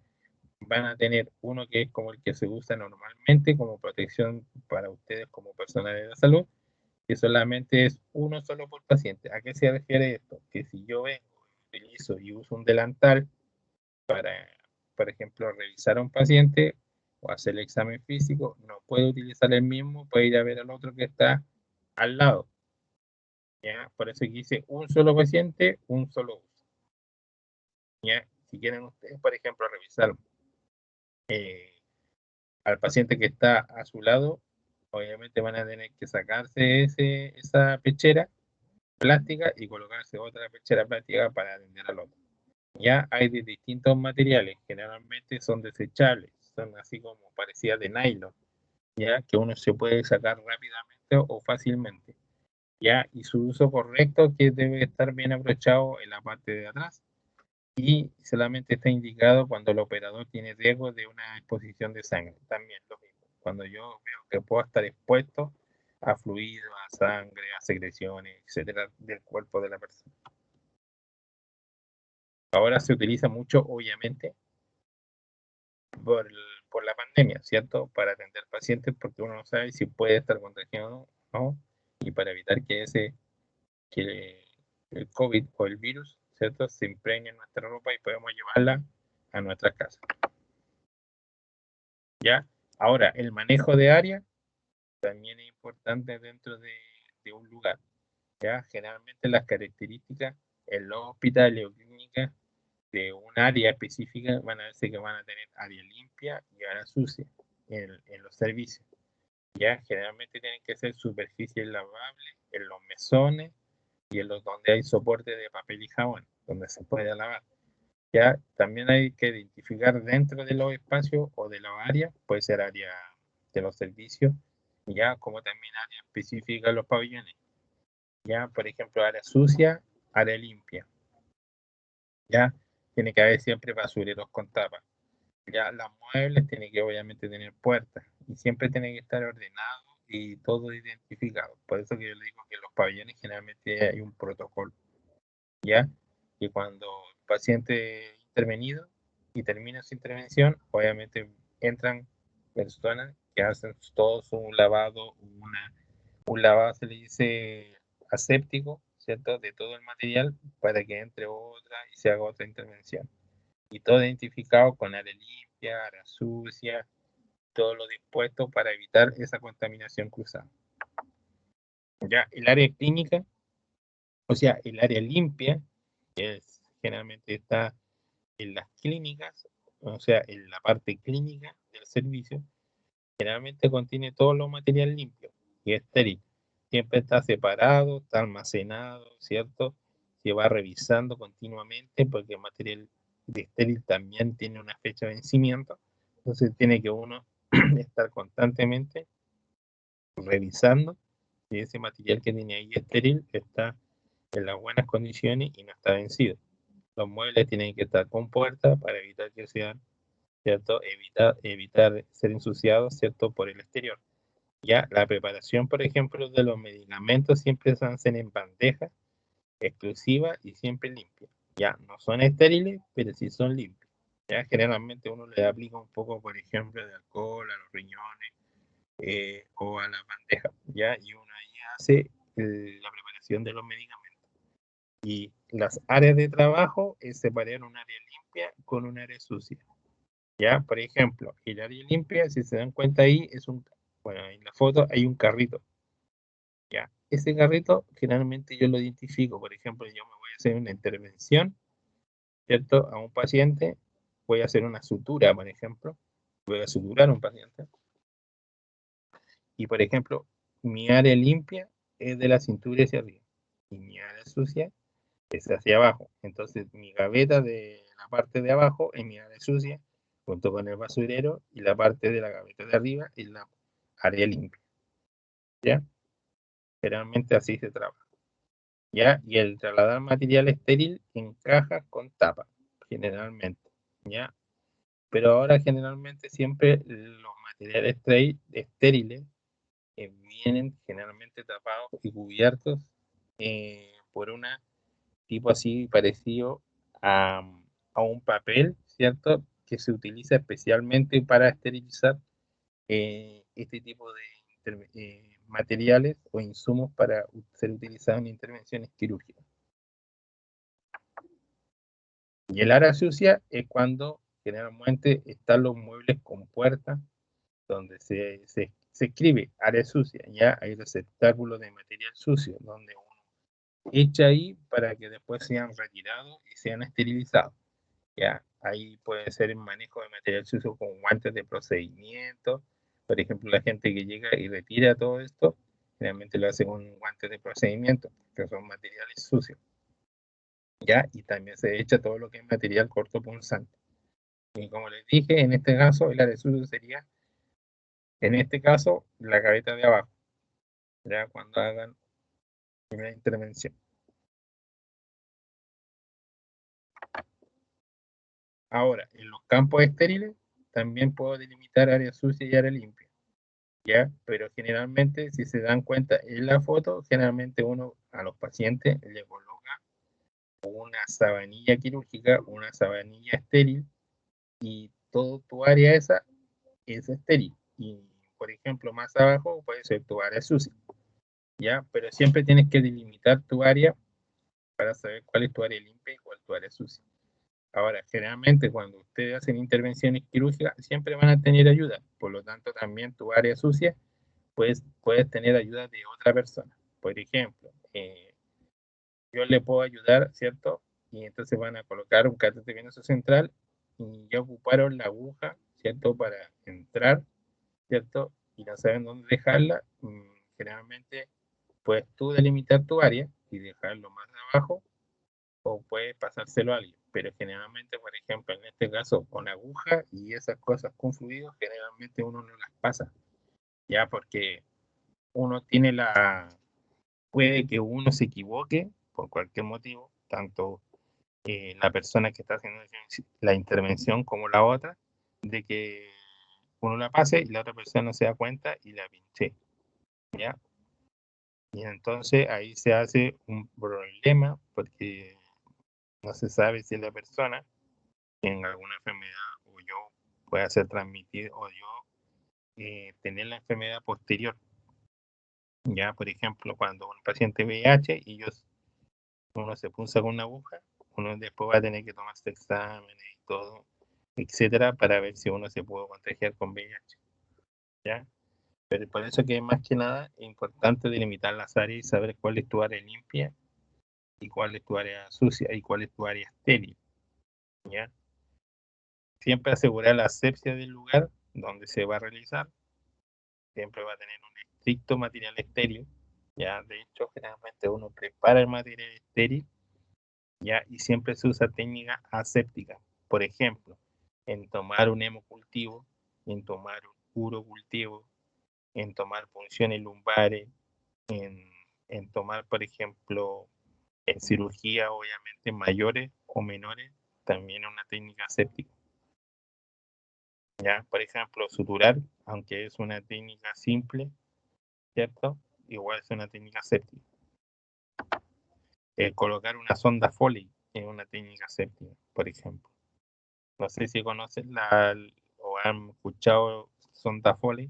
van a tener uno que es como el que se usa normalmente como protección para ustedes como personal de la salud, que solamente es uno solo por paciente. ¿A qué se refiere esto? Que si yo vengo, utilizo y uso un delantal para, por ejemplo, revisar a un paciente o hacer el examen físico, no puedo utilizar el mismo, puede ir a ver al otro que está al lado. ¿Ya? Por eso aquí dice un solo paciente, un solo uso. ¿Ya? Si quieren ustedes, por ejemplo, revisar al paciente que está a su lado, obviamente van a tener que sacarse esa pechera plástica y colocarse otra pechera plástica para atender al otro. Ya hay de distintos materiales, generalmente son desechables, son así como parecidas de nylon, ya que uno se puede sacar rápidamente o fácilmente. Ya, y su uso correcto que debe estar bien abrochado en la parte de atrás y solamente está indicado cuando el operador tiene riesgo de una exposición de sangre. También lo mismo, cuando yo veo que puedo estar expuesto a fluidos, a sangre, a secreciones, etcétera, del cuerpo de la persona. Ahora se utiliza mucho, obviamente, por la pandemia, ¿cierto? Para atender pacientes porque uno no sabe si puede estar contagiado o no, y para evitar que el COVID o el virus, ¿cierto?, se impregne en nuestra ropa y podemos llevarla a nuestras casas. ¿Ya? Ahora, el manejo de área también es importante dentro de un lugar. ¿Ya? Generalmente las características en los hospitales o clínicas de un área específica van a verse que van a tener área limpia y área sucia en los servicios. ¿Ya? Generalmente tienen que ser superficies lavables en los mesones y en los donde hay soporte de papel y jabón, donde se puede lavar. Ya también hay que identificar dentro de los espacios o de las áreas, puede ser área de los servicios, ya como también área específica de los pabellones. Ya, por ejemplo, área sucia, área limpia. Ya, tiene que haber siempre basureros con tapa. Ya, los muebles tienen que obviamente tener puertas y siempre tienen que estar ordenados y todo identificado. Por eso que yo le digo que en los pabellones generalmente hay un protocolo. ¿Ya? Y cuando el paciente intervenido y termina su intervención, obviamente entran personas que hacen todo un lavado, un lavado se le dice aséptico, ¿cierto? De todo el material para que entre otra y se haga otra intervención. Y todo identificado con área limpia, área sucia, todo lo dispuesto para evitar esa contaminación cruzada. Ya, el área clínica, o sea, el área limpia, generalmente está en las clínicas, o sea, en la parte clínica del servicio, generalmente contiene todo lo material limpio y estéril. Siempre está separado, está almacenado, ¿cierto? Se va revisando continuamente porque el material de estéril también tiene una fecha de vencimiento, entonces tiene que uno estar constantemente revisando si ese material que tiene ahí estéril está en las buenas condiciones y no está vencido. Los muebles tienen que estar con puerta para evitar que sean, ¿cierto? Evitar ser ensuciados, ¿cierto? Por el exterior. Ya la preparación, por ejemplo, de los medicamentos siempre se hacen en bandeja exclusiva y siempre limpia. Ya no son estériles, pero sí son limpios. Ya generalmente uno le aplica un poco, por ejemplo, de alcohol a los riñones o a la bandeja. Ya, y uno ahí hace la preparación de los medicamentos. Y las áreas de trabajo es separar un área limpia con un área sucia. Ya, por ejemplo, el área limpia, si se dan cuenta ahí, bueno, en la foto hay un carrito. Ya, ese carrito generalmente yo lo identifico. Por ejemplo, yo me voy a hacer una intervención, ¿cierto? A un paciente, voy a hacer una sutura, por ejemplo, voy a suturar a un paciente. Y, por ejemplo, mi área limpia es de la cintura hacia arriba. Y mi área sucia es hacia abajo. Entonces mi gaveta de la parte de abajo es mi área sucia, junto con el basurero, y la parte de la gaveta de arriba es la área limpia. ¿Ya? Generalmente así se trabaja. ¿Ya? Y el trasladar material estéril en cajas con tapa, generalmente. ¿Ya? Pero ahora generalmente siempre los materiales estériles vienen generalmente tapados y cubiertos por una tipo así parecido a, a un papel, ¿cierto? Que se utiliza especialmente para esterilizar este tipo de materiales o insumos para ser utilizados en intervenciones quirúrgicas. Y el área sucia es cuando generalmente están los muebles con puertas, donde se escribe área sucia, ya hay receptáculos de material sucio, donde uno echa ahí para que después sean retirados y sean esterilizados. Ya, ahí puede ser el manejo de material sucio con guantes de procedimiento. Por ejemplo, la gente que llega y retira todo esto, generalmente lo hace con guantes de procedimiento, que son materiales sucios. ¿Ya? Y también se echa todo lo que es material cortopunzante. Y como les dije, en este caso, el área sucia sería, en este caso, la gaveta de abajo, ya cuando hagan una intervención. Ahora, en los campos estériles, también puedo delimitar área sucia y área limpia, ¿ya? Pero generalmente, si se dan cuenta en la foto, generalmente uno a los pacientes le coloca una sabanilla quirúrgica, una sabanilla estéril, y todo tu área esa es estéril. Y, por ejemplo, más abajo puede ser tu área sucia, ¿ya? Pero siempre tienes que delimitar tu área para saber cuál es tu área limpia y cuál es tu área sucia. Ahora, generalmente cuando ustedes hacen intervenciones quirúrgicas, siempre van a tener ayuda. Por lo tanto, también tu área sucia, pues puedes tener ayuda de otra persona. Por ejemplo, yo le puedo ayudar, ¿cierto? Y entonces van a colocar un catéter venoso central y ya ocuparon la aguja, ¿cierto? Para entrar, ¿cierto? Y no saben dónde dejarla. Generalmente puedes tú delimitar tu área y dejarlo más abajo, o puedes pasárselo a alguien. Pero generalmente, por ejemplo, en este caso, con aguja y esas cosas con fluidos, generalmente uno no las pasa, ya porque uno tiene puede que uno se equivoque por cualquier motivo, tanto la persona que está haciendo la intervención como la otra, de que uno la pase y la otra persona no se da cuenta y la pinche, ¿ya? Y entonces ahí se hace un problema porque no se sabe si la persona tiene alguna enfermedad o yo pueda ser transmitido o yo tener la enfermedad posterior. Ya, por ejemplo, cuando un paciente VIH y uno se punza con una aguja, uno después va a tener que tomarse exámenes y todo, etcétera, para ver si uno se puede contagiar con VIH. ¿Ya? Pero por eso que más que nada es importante delimitar las áreas y saber cuál es tu área limpia y cuál es tu área sucia y cuál es tu área estéril. ¿Ya? Siempre asegurar la asepsia del lugar donde se va a realizar. Siempre va a tener un estricto material estéril. Ya, de hecho, generalmente uno prepara el material estéril, ya, y siempre se usa técnica aséptica. Por ejemplo, en tomar un hemocultivo, en tomar un urocultivo, en tomar punciones lumbares, en tomar, por ejemplo, en cirugía, obviamente, mayores o menores, también es una técnica aséptica. ¿Ya? Por ejemplo, suturar, aunque es una técnica simple, ¿cierto? Igual es una técnica aséptica. Colocar una sonda Foley es una técnica aséptica, por ejemplo. No sé si conocen o han escuchado sonda Foley,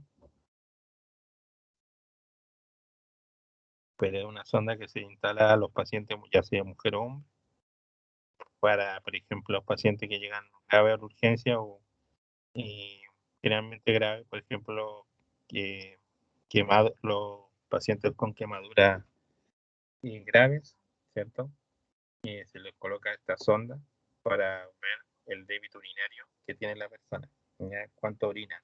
pero es una sonda que se instala a los pacientes, ya sea mujer o hombre, para, por ejemplo, los pacientes que llegan grave a urgencia o generalmente grave, por ejemplo, los pacientes con quemaduras graves, ¿cierto? Se les coloca esta sonda para ver el débito urinario que tiene la persona, ¿ya? Cuánto orina.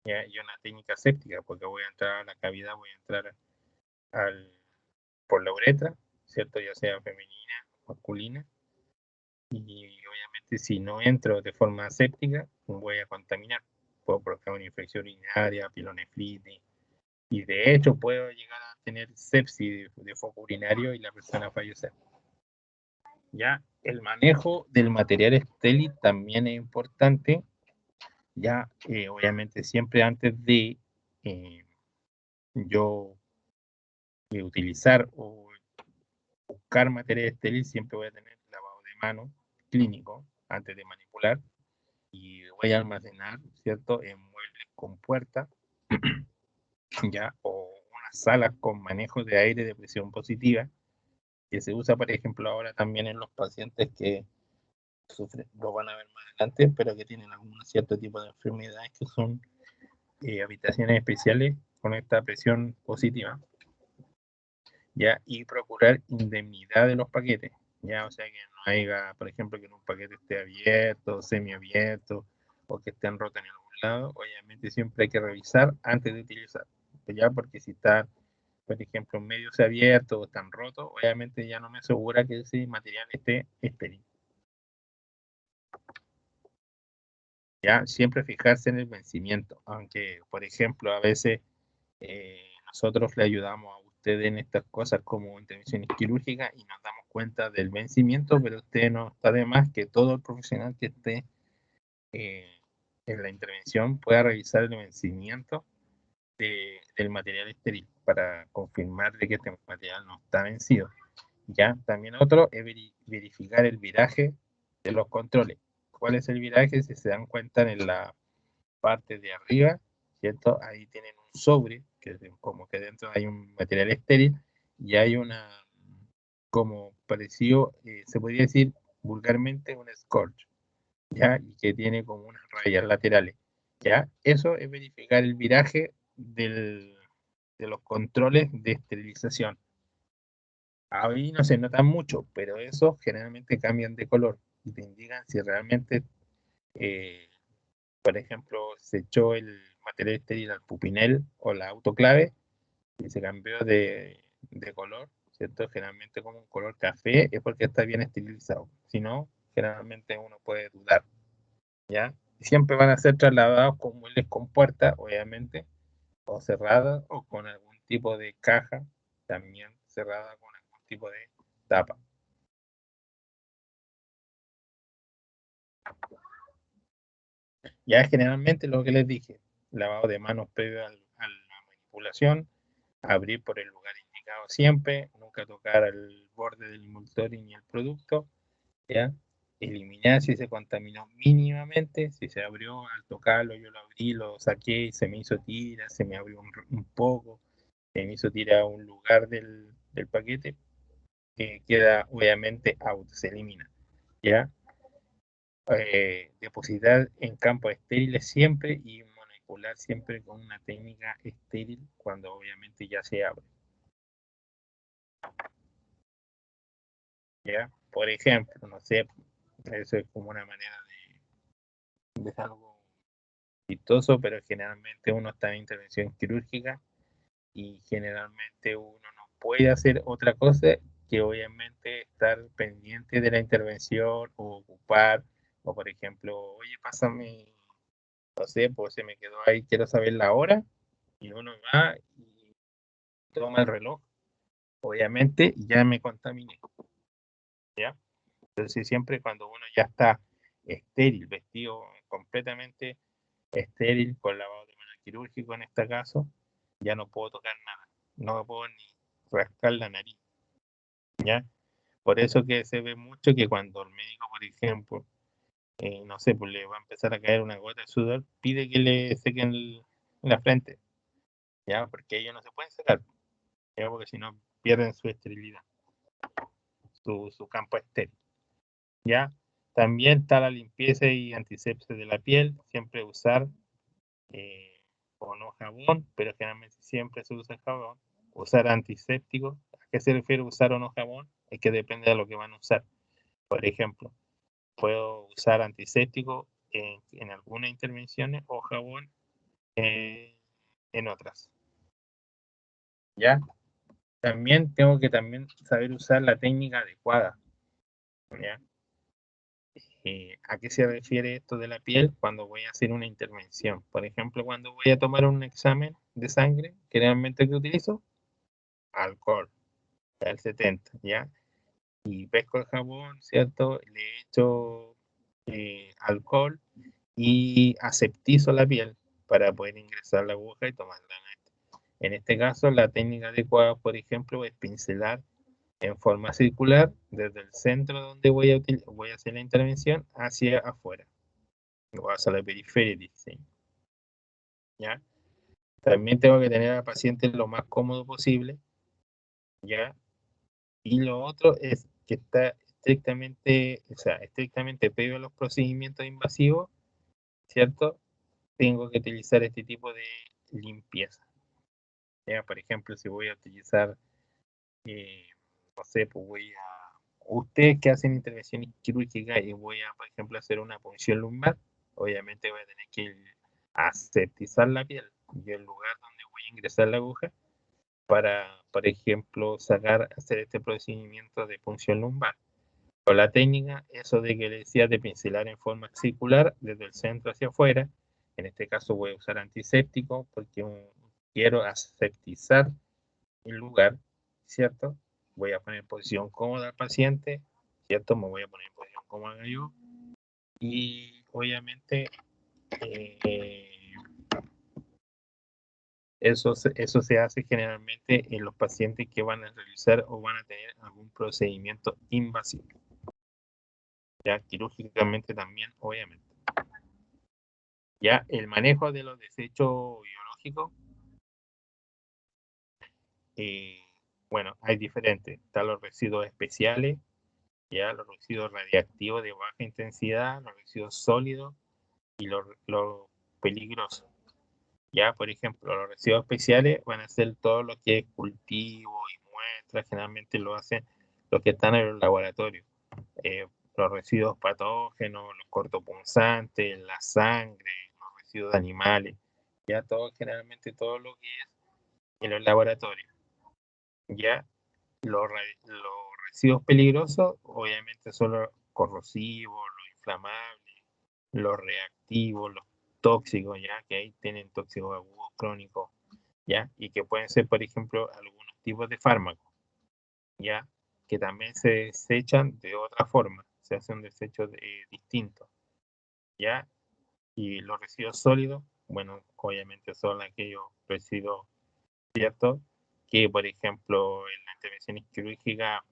¿Ya? Y una técnica séptica, porque voy a entrar a la cavidad, voy a entrar por la uretra, ¿cierto? Ya sea femenina o masculina. Y obviamente si no entro de forma séptica, voy a contaminar. Puedo provocar una infección urinaria, pilonefritis, y de hecho puedo llegar a tener sepsis de foco urinario y la persona fallecer. Ya, el manejo del material estéril también es importante, ya, obviamente siempre antes de yo utilizar o buscar material estéril, siempre voy a tener lavado de manos clínico antes de manipular y voy a almacenar, ¿cierto?, en muebles con puerta ¿ya? O unas salas con manejo de aire de presión positiva, que se usa, por ejemplo, ahora también en los pacientes que sufren, lo van a ver más adelante, pero que tienen algún cierto tipo de enfermedades, que son habitaciones especiales con esta presión positiva, ¿ya? Y procurar indemnidad de los paquetes, ¿ya? O sea, que no haya, por ejemplo, que en un paquete esté abierto, semiabierto, o que estén rotos en algún lado. Obviamente siempre hay que revisar antes de utilizar, ¿ya? Porque si está, por ejemplo, medio abierto o están rotos, obviamente ya no me asegura que ese material esté estéril. ¿Ya? Siempre fijarse en el vencimiento, aunque, por ejemplo, a veces nosotros le ayudamos a usted en estas cosas como intervenciones quirúrgicas y nos damos cuenta del vencimiento, pero usted no está de más que todo el profesional que esté en la intervención pueda revisar el vencimiento del material estéril para confirmar de que este material no está vencido. ¿Ya? También otro es verificar el viraje de los controles. ¿Cuál es el viraje? Si se dan cuenta en la parte de arriba, ¿cierto? Ahí tienen un sobre, que como que dentro hay un material estéril, y hay una, como parecido, se podría decir vulgarmente, un scorch, ¿ya? Y que tiene como unas rayas laterales, ¿ya? Eso es verificar el viraje de los controles de esterilización. Ahí no se notan mucho, pero esos generalmente cambian de color y te indican si realmente, por ejemplo, se echó el material estéril al pupinel o la autoclave y se cambió de color, ¿cierto? Generalmente como un color café es porque está bien esterilizado. Si no, generalmente uno puede dudar, ¿ya? Siempre van a ser trasladados con muebles con puerta, obviamente, o cerradas o con algún tipo de caja, también cerrada con algún tipo de tapa. Ya generalmente lo que les dije, lavado de manos previo a la manipulación, abrir por el lugar indicado siempre, nunca tocar el borde del envoltorio ni el producto, ¿ya? Eliminar si se contaminó mínimamente, si se abrió al tocarlo, yo lo abrí, lo saqué y se me hizo tira, se me abrió un poco, se me hizo tira a un lugar del paquete, que queda obviamente out, se elimina, ¿ya? Depositar en campos estériles siempre y manipular siempre con una técnica estéril cuando obviamente ya se abre. ¿Ya? Por ejemplo, no sé, eso es como una manera de algo chistoso, pero generalmente uno está en intervención quirúrgica y generalmente uno no puede hacer otra cosa que obviamente estar pendiente de la intervención o ocupar, o por ejemplo, oye, pásame, no sé, pues se me quedó ahí, quiero saber la hora, y uno va y toma el reloj, obviamente ya me contaminé, ¿ya? Entonces siempre cuando uno ya está estéril, vestido completamente estéril, con lavado de manos quirúrgico en este caso, ya no puedo tocar nada, no me puedo ni rascar la nariz, ¿ya? Por eso que se ve mucho que cuando el médico, por ejemplo, no sé, pues le va a empezar a caer una gota de sudor, pide que le sequen la frente, ¿ya? Porque ellos no se pueden secar, ¿ya? Porque si no pierden su esterilidad, su campo estéril, ¿ya? También está la limpieza y antisepsia de la piel, siempre usar o no jabón, pero generalmente siempre se usa jabón. Usar antiséptico, ¿a qué se refiere usar o no jabón? Es que depende de lo que van a usar. Por ejemplo, puedo usar antiséptico en algunas intervenciones o jabón en otras. ¿Ya? También tengo que también saber usar la técnica adecuada. ¿Ya? ¿A qué se refiere esto de la piel? Cuando voy a hacer una intervención. Por ejemplo, cuando voy a tomar un examen de sangre, generalmente que utilizo alcohol, al 70, ¿ya? Y pesco el jabón, ¿cierto? Le echo alcohol y aseptizo la piel para poder ingresar la aguja y tomarla. En este caso, la técnica adecuada, por ejemplo, es pincelar en forma circular desde el centro donde voy a hacer la intervención hacia afuera, o hacia la periferia, ¿sí? ¿Ya? También tengo que tener al paciente lo más cómodo posible, ¿ya? Y lo otro es que está estrictamente previo a los procedimientos invasivos, ¿cierto? Tengo que utilizar este tipo de limpieza. ¿Ya? Por ejemplo, si voy a utilizar, no sé, pues ustedes que hacen intervenciones quirúrgicas y voy a, por ejemplo, hacer una punción lumbar, obviamente voy a tener que aseptizar la piel y el lugar donde voy a ingresar la aguja para, por ejemplo, hacer este procedimiento de punción lumbar. Con la técnica, eso de que le decía de pincelar en forma circular desde el centro hacia afuera, en este caso voy a usar antiséptico porque quiero aseptizar el lugar, ¿cierto? Voy a poner en posición cómoda al paciente, ¿cierto? Me voy a poner en posición cómoda yo. Y obviamente eso se hace generalmente en los pacientes que van a realizar o van a tener algún procedimiento invasivo. Ya quirúrgicamente también, obviamente. Ya el manejo de los desechos biológicos, bueno, hay diferentes. Están los residuos especiales, ya los residuos radiactivos de baja intensidad, los residuos sólidos y los peligrosos. Ya, por ejemplo, los residuos especiales van a ser todo lo que es cultivo y muestras, generalmente lo hacen los que están en el laboratorio. Los residuos patógenos, los cortopunzantes, la sangre, los residuos de animales, ya generalmente todo lo que es en los laboratorios. Ya los residuos peligrosos, obviamente son los corrosivos, los inflamables, los reactivos, los tóxicos, ya que ahí tienen tóxicos agudos crónicos, ya, y que pueden ser, por ejemplo, algunos tipos de fármacos, ya, que también se desechan de otra forma, se hace un desecho distinto, ya, y los residuos sólidos, bueno, obviamente son aquellos residuos, ¿cierto? Que, por ejemplo, en la intervención quirúrgica,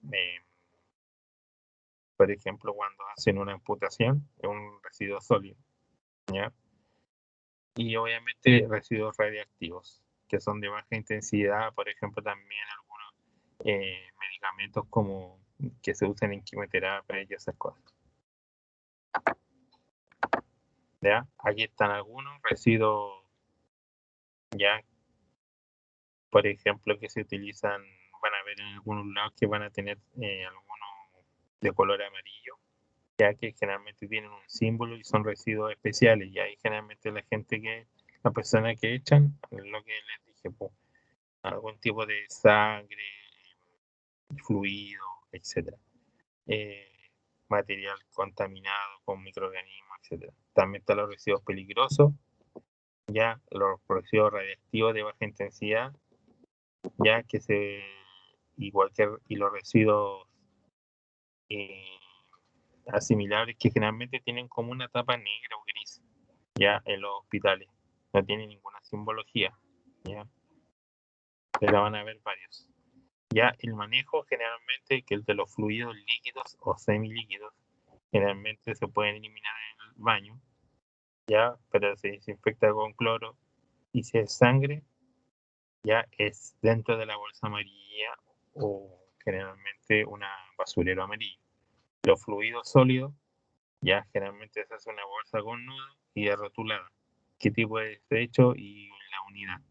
por ejemplo, cuando hacen una amputación, es un residuo sólido, ¿ya? Y obviamente residuos radiactivos, que son de baja intensidad, por ejemplo, también algunos medicamentos como que se usan en quimioterapia y esas cosas. ¿Ya? Aquí están algunos residuos, ya, por ejemplo, que se utilizan, van a ver en algunos lados que van a tener algunos de color amarillo, ya que generalmente tienen un símbolo y son residuos especiales, y ahí generalmente la persona que echan, lo que les dije, pues, algún tipo de sangre, fluido, etc. Material contaminado con microorganismos, etc. También están los residuos peligrosos, ya los residuos radiactivos de baja intensidad, ya que y los residuos asimilables que generalmente tienen como una tapa negra o gris, ya en los hospitales, no tienen ninguna simbología, ya, pero van a haber varios. Ya el manejo generalmente, que el de los fluidos líquidos o semilíquidos, generalmente se pueden eliminar en el baño, ya, pero se desinfecta con cloro, y si es sangre, ya es dentro de la bolsa amarilla o generalmente una basurero amarillo. Los fluidos sólidos, ya generalmente se hace una bolsa con nudo y es rotulada, qué tipo de desecho y la unidad.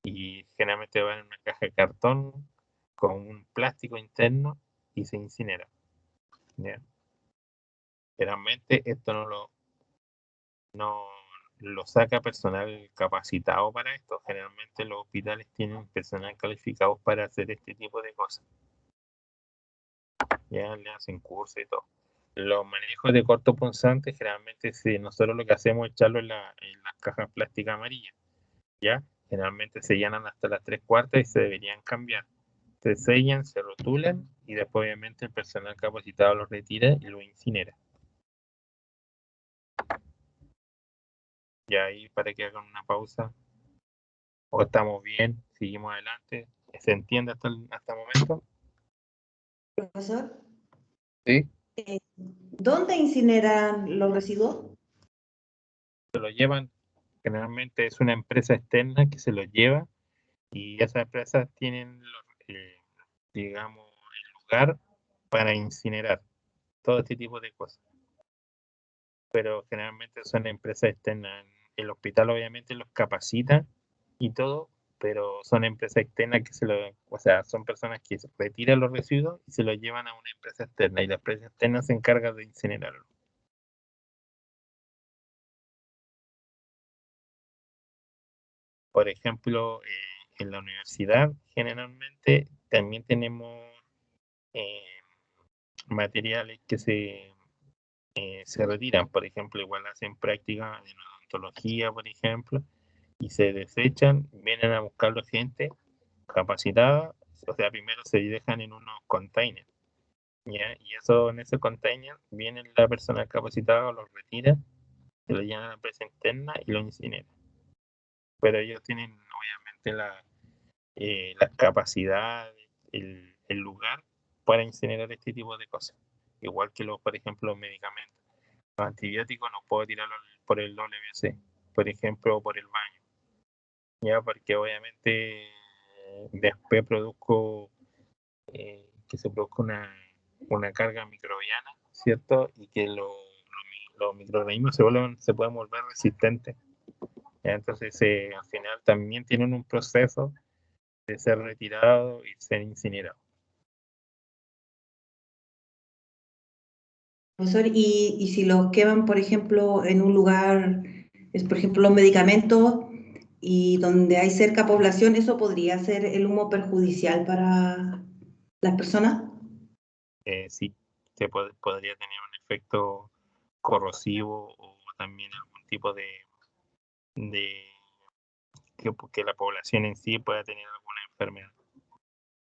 Y generalmente va en una caja de cartón con un plástico interno y se incinera. ¿Ya? Generalmente esto no lo saca personal capacitado para esto. Generalmente los hospitales tienen personal calificado para hacer este tipo de cosas. Ya le hacen cursos y todo. Los manejos de cortopunzantes, generalmente nosotros lo que hacemos es echarlo en las cajas plásticas amarillas. ¿Ya? Generalmente se llenan hasta las 3/4 y se deberían cambiar. Se sellan, se rotulan y después obviamente el personal capacitado los retira y lo incinera. Y ahí para que hagan una pausa. O estamos bien, seguimos adelante. ¿Se entiende hasta el momento? Profesor, Sí. ¿dónde incineran los residuos? Se lo llevan Generalmente es una empresa externa que se los lleva y esas empresas tienen, digamos, el lugar para incinerar todo este tipo de cosas. Pero generalmente son empresas externas. El hospital obviamente los capacita y todo, pero son empresas externas que o sea, son personas que retiran los residuos y se los llevan a una empresa externa y la empresa externa se encarga de incinerarlo. Por ejemplo, en la universidad generalmente también tenemos eh, materiales que se retiran. Por ejemplo, igual hacen prácticas en odontología, por ejemplo, y se desechan, vienen a buscarlo gente capacitada, o sea, primero se dejan en unos containers, ¿ya? Y eso, en ese container viene la persona capacitada, los retira, se lo llevan a la empresa interna y lo incinera. Pero ellos tienen obviamente las capacidades, el lugar para incinerar este tipo de cosas. Igual que por ejemplo, los medicamentos. Los antibióticos no puedo tirarlos por el WC, por ejemplo, o por el baño. Ya, porque obviamente después que se produzca una carga microbiana, ¿cierto? Y que los microorganismos se pueden volver resistentes. ¿Ya? Entonces, al final también tienen un proceso de ser retirado y ser incinerado. Profesor, y si los queman, por ejemplo, en un lugar, por ejemplo, los medicamentos, y donde hay cerca población, ¿eso podría ser el humo perjudicial para las personas? Sí, podría tener un efecto corrosivo o también algún tipo de que la población en sí pueda tener alguna enfermedad.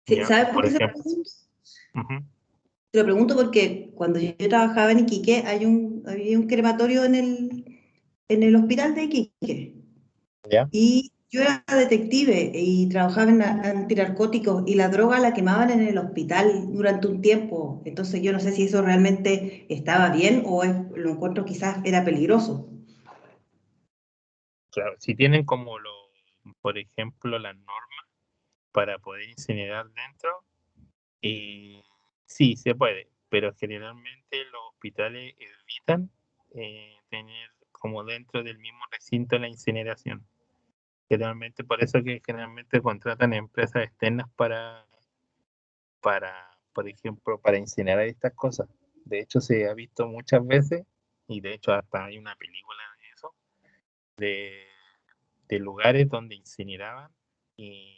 Sí, ¿Ya? ¿sabe por Por qué se lo ejemplo. pregunto? Uh-huh. Se lo pregunto porque cuando yo trabajaba en Iquique, había un crematorio en el hospital de Iquique. ¿Ya? Y yo era detective y trabajaba en antinarcóticos y la droga la quemaban en el hospital durante un tiempo. Entonces yo no sé si eso realmente estaba bien o lo encuentro quizás era peligroso. Claro, si tienen por ejemplo, las normas para poder incinerar dentro, sí, se puede, pero generalmente los hospitales evitan tener como dentro del mismo recinto la incineración. Generalmente, por eso que generalmente contratan empresas externas por ejemplo, para incinerar estas cosas. De hecho, se ha visto muchas veces, y de hecho hasta hay una película de eso, de lugares donde incineraban y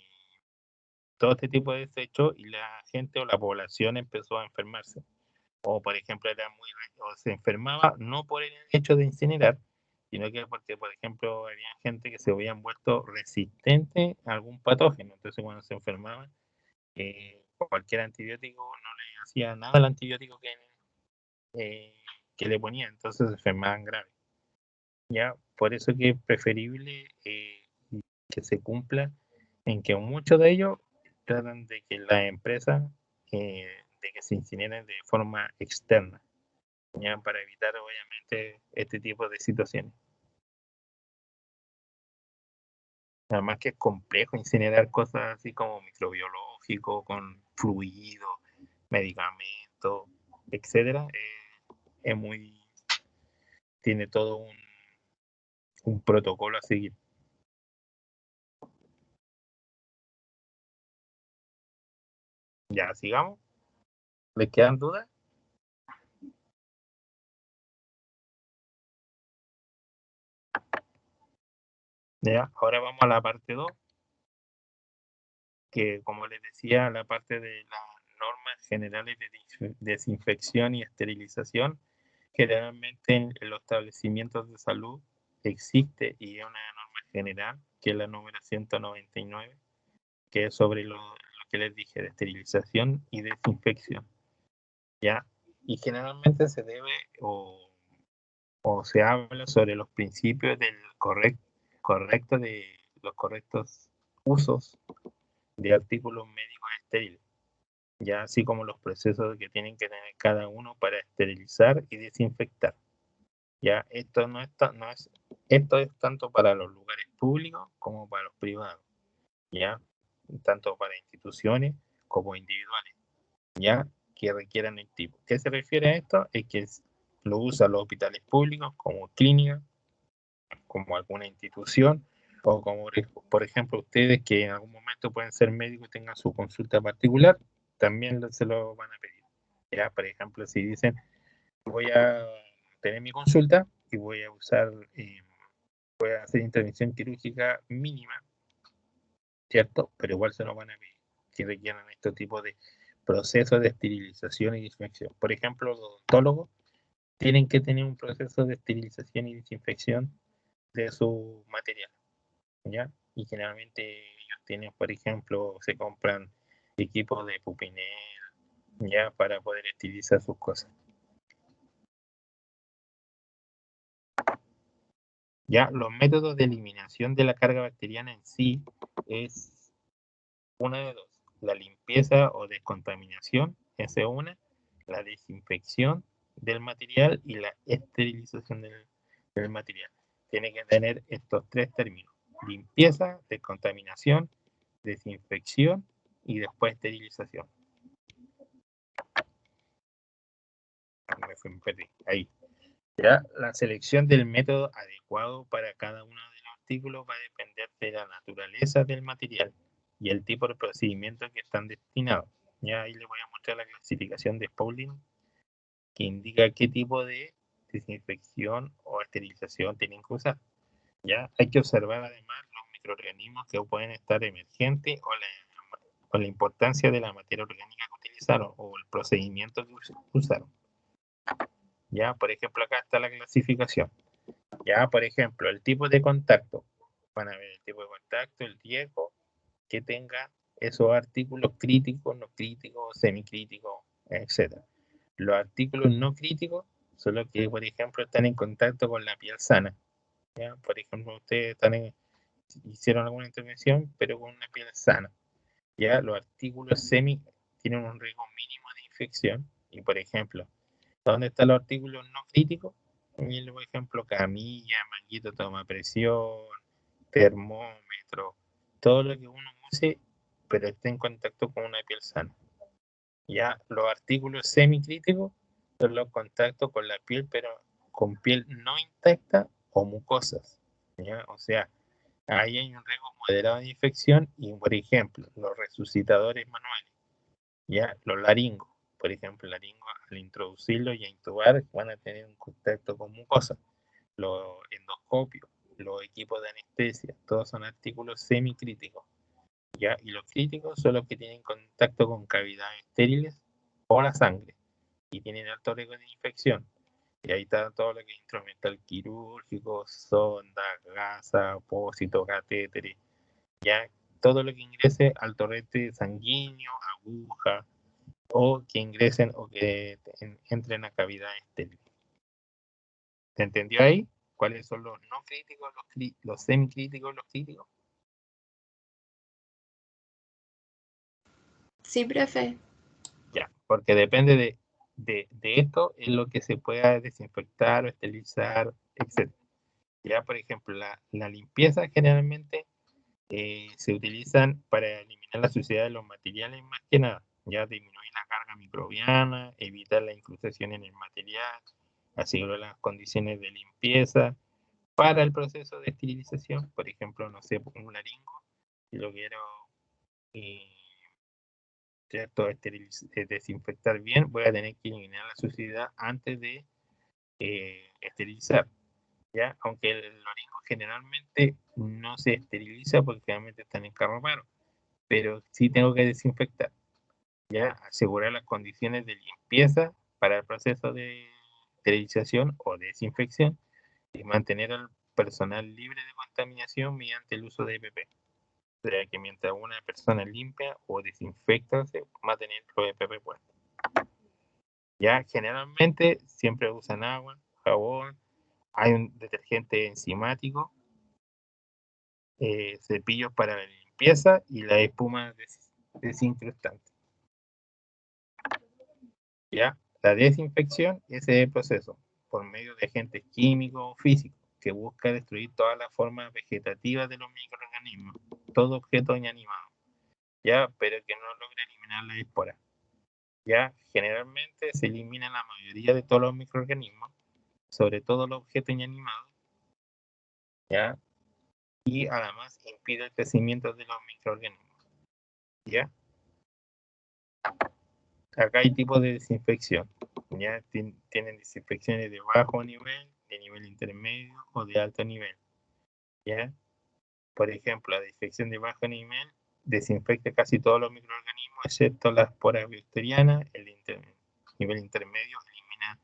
todo este tipo de desechos y la gente o la población empezó a enfermarse. O por ejemplo, o se enfermaba no por el hecho de incinerar, sino que porque, por ejemplo, había gente que se había vuelto resistente a algún patógeno. Entonces, cuando se enfermaban, cualquier antibiótico no le hacía nada al antibiótico que le ponía, entonces se enfermaban grave. Ya, por eso que es preferible que se cumpla en que muchos de ellos tratan de que las empresas de que se incineren de forma externa, ya, para evitar obviamente este tipo de situaciones. Además que es complejo incinerar cosas así como microbiológico, con fluidos, medicamentos, etcétera. Es tiene todo un protocolo a seguir. Ya, sigamos. ¿Les quedan dudas? Ya, ahora vamos a la parte 2, que como les decía, la parte de las normas generales de desinfección y esterilización. Generalmente en los establecimientos de salud existe y es una norma general, que es la número 199, que es sobre lo que les dije, de esterilización y desinfección. ¿Ya? Y generalmente se debe o se habla sobre los principios del correcto de los correctos usos de artículos médicos estériles, ya así como los procesos que tienen que tener cada uno para esterilizar y desinfectar. Ya esto no es Esto es tanto para los lugares públicos como para los privados, ¿ya? Tanto para instituciones como individuales, ¿ya? Que requieran el tipo. ¿Qué se refiere a esto? Es que lo usan los hospitales públicos como clínica, como alguna institución, o como, por ejemplo, ustedes que en algún momento pueden ser médicos y tengan su consulta particular, también se lo van a pedir. Ya, por ejemplo, si dicen, voy a tener mi consulta y voy a usar, voy a hacer intervención quirúrgica mínima, ¿cierto? Pero igual se lo van a pedir, si requieren este tipo de procesos de esterilización y desinfección. Por ejemplo, los odontólogos tienen que tener un proceso de esterilización y desinfección de su material, ¿ya? Y generalmente ellos tienen, por ejemplo, se compran equipos de pupinel, ¿ya? Para poder estilizar sus cosas. Ya, los métodos de eliminación de la carga bacteriana en sí es una de dos: la limpieza o descontaminación, esa es una, la desinfección del material y la esterilización del material. Tiene que tener estos tres términos: limpieza, descontaminación, desinfección y después esterilización. Me perdí. Ahí. Ya, la selección del método adecuado para cada uno de los artículos va a depender de la naturaleza del material y el tipo de procedimiento que están destinados. Ya ahí les voy a mostrar la clasificación de Pauling, que indica qué tipo de desinfección o esterilización tienen que usar. Ya hay que observar además los microorganismos que pueden estar emergentes o la importancia de la materia orgánica que utilizaron o el procedimiento que usaron. Ya, por ejemplo, acá está la clasificación. Ya, por ejemplo, el tipo de contacto. Van a ver el tipo de contacto, el riesgo que tenga esos artículos críticos, no críticos, semicríticos, etc. Los artículos no críticos son los que, por ejemplo, están en contacto con la piel sana. ¿Ya? Por ejemplo, ustedes hicieron alguna intervención, pero con una piel sana. ¿Ya? Los artículos semi tienen un riesgo mínimo de infección. Y, por ejemplo, ¿dónde están los artículos no críticos? Por ejemplo, camilla, manguito de toma presión, termómetro, todo lo que uno use, pero esté en contacto con una piel sana. Ya los artículos semicríticos son los contactos con la piel, pero con piel no intacta o mucosas. ¿Ya? O sea, ahí hay un riesgo moderado de infección y, por ejemplo, los resucitadores manuales, ya los laringos, por ejemplo, laringos al introducirlo y a intubar van a tener un contacto con mucosas. Los endoscopios, los equipos de anestesia, todos son artículos semicríticos. ¿Ya? Y los críticos son los que tienen contacto con cavidades estériles o la sangre y tienen alto riesgo de infección. Y ahí está todo lo que es instrumental quirúrgico, sonda, gasa, apósito, catéteres, ya todo lo que ingrese al torrente sanguíneo, aguja, o que ingresen o que entren a cavidades estériles. ¿Se entendió ahí? ¿Cuáles son los no críticos, los semicríticos, los críticos? Sí, profe. Ya, porque depende de esto es lo que se pueda desinfectar o esterilizar, etc. Ya, por ejemplo, la limpieza generalmente se utilizan para eliminar la suciedad de los materiales más que nada. Ya disminuir la carga microbiana, evitar la incrustación en el material, asegurar las condiciones de limpieza. Para el proceso de esterilización, por ejemplo, no sé, un laringo, si lo quiero ¿cierto? Desinfectar bien, voy a tener que eliminar la suciedad antes de esterilizar, ¿ya? Aunque el laringo generalmente no se esteriliza porque generalmente están en carro, pero sí tengo que desinfectar, ¿ya? Asegurar las condiciones de limpieza para el proceso de esterilización o desinfección y mantener al personal libre de contaminación mediante el uso de EPP. O sea que mientras una persona limpia o desinfecta, se va a tener los EPP puestos. Ya generalmente siempre usan agua, jabón, hay un detergente enzimático, cepillos para la limpieza y la espuma desincrustante. ¿Ya? La desinfección es el proceso por medio de agentes químicos o físicos que busca destruir todas las formas vegetativas de los microorganismos, todo objeto inanimado, ¿ya? Pero que no logra eliminar la espora. ¿Ya? Generalmente se elimina la mayoría de todos los microorganismos, sobre todo los objetos inanimados, ¿ya? Y además impide el crecimiento de los microorganismos, ¿ya? Acá hay tipos de desinfección, ¿ya? Tienen desinfecciones de bajo nivel, de nivel intermedio o de alto nivel, ¿ya? Por ejemplo, la desinfección de bajo nivel desinfecta casi todos los microorganismos, excepto las esporas bacterianas. El nivel intermedio elimina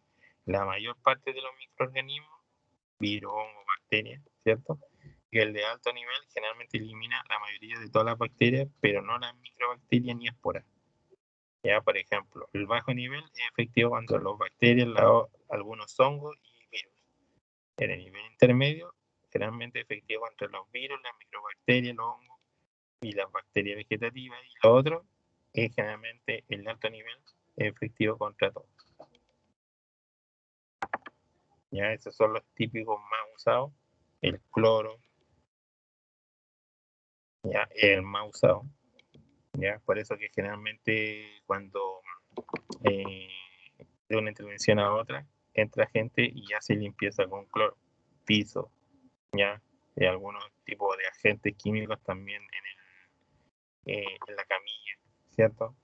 la mayor parte de los microorganismos, virus, hongos, bacterias, ¿cierto? Y el de alto nivel generalmente elimina la mayoría de todas las bacterias, pero no las microbacterias ni esporas. Ya, por ejemplo, el bajo nivel es efectivo contra las bacterias, algunos hongos y virus. En el nivel intermedio, generalmente efectivo contra los virus, las microbacterias, los hongos y las bacterias vegetativas. Y lo otro es generalmente el alto nivel es efectivo contra todo. Ya, esos son los típicos más usados. El cloro, ya, el más usado. Ya, por eso que generalmente cuando de una intervención a otra entra gente y hace limpieza con cloro, piso, ya, y algunos tipos de agentes químicos también en la camilla, ¿cierto?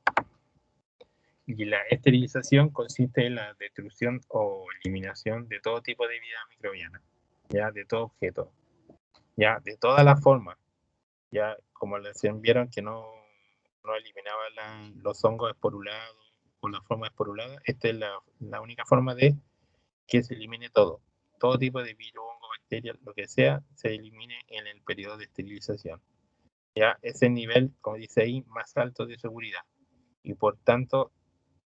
Y la esterilización consiste en la destrucción o eliminación de todo tipo de vida microbiana, ya, de todo objeto, ya, de todas las formas, ya, como les vieron que no eliminaba los hongos esporulados o la forma esporulada. Esta es la única forma de que se elimine todo tipo de virus, hongo, bacterias, lo que sea, se elimine en el periodo de esterilización. Ya ese nivel, como dice ahí, más alto de seguridad y por tanto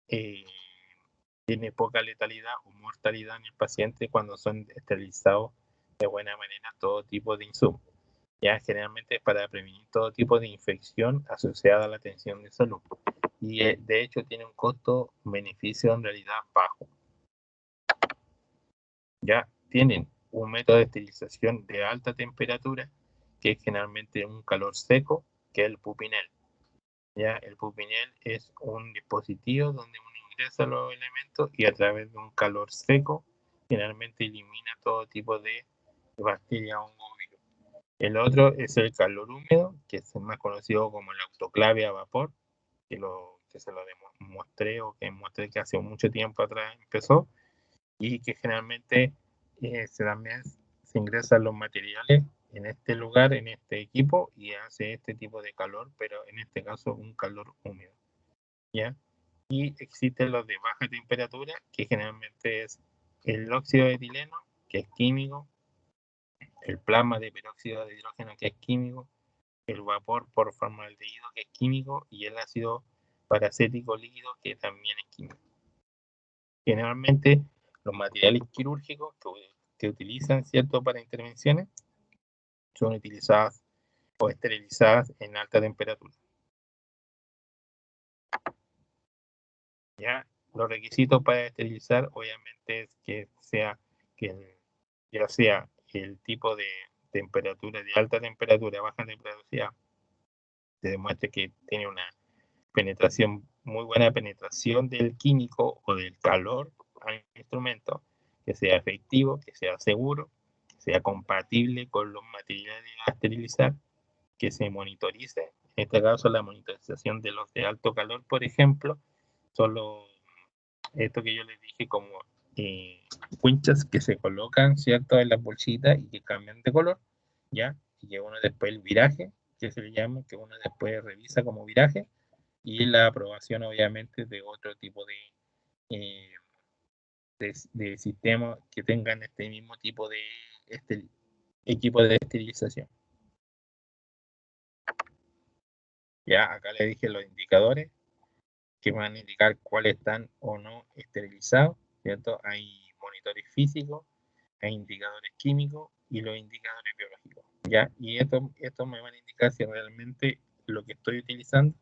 tiene poca letalidad o mortalidad en el paciente cuando son esterilizados de buena manera todo tipo de insumos. Ya generalmente es para prevenir todo tipo de infección asociada a la atención de salud. Y de hecho tiene un costo-beneficio en realidad bajo. Ya tienen un método de esterilización de alta temperatura, que es generalmente un calor seco, que es el pupinel. Ya el pupinel es un dispositivo donde uno ingresa los elementos y a través de un calor seco generalmente elimina todo tipo de bacterias, hongo, virus. El otro es el calor húmedo, que es más conocido como el autoclave a vapor, que se lo demostré o que mostré que hace mucho tiempo atrás empezó, y que generalmente también se ingresan los materiales en este lugar, en este equipo, y hace este tipo de calor, pero en este caso un calor húmedo, ¿ya? Y existen los de baja temperatura, que generalmente es el óxido de etileno, que es químico, el plasma de peróxido de hidrógeno, que es químico, el vapor por formaldehído, que es químico, y el ácido paracético líquido, que también es químico. Generalmente los materiales quirúrgicos que utilizan, ¿cierto?, para intervenciones son utilizadas o esterilizadas en alta temperatura. Ya los requisitos para esterilizar obviamente es que ya sea el tipo de temperatura, de alta temperatura, baja temperatura, se demuestre que tiene una penetración, muy buena penetración del químico o del calor al instrumento, que sea efectivo, que sea seguro, que sea compatible con los materiales a esterilizar, que se monitorice. En este caso, la monitorización de los de alto calor, por ejemplo, son esto que yo les dije como winchas que se colocan, ¿cierto?, en las bolsitas y que cambian de color, ¿ya? Y que uno después el viraje, que se le llama, que uno después revisa como viraje, y la aprobación obviamente de otro tipo de sistemas que tengan este mismo tipo de equipo de esterilización. Ya acá le dije los indicadores que van a indicar cuáles están o no esterilizados, ¿cierto? Hay monitores físicos, hay indicadores químicos y los indicadores biológicos, ¿ya? Y esto me van a indicar si realmente lo que estoy utilizando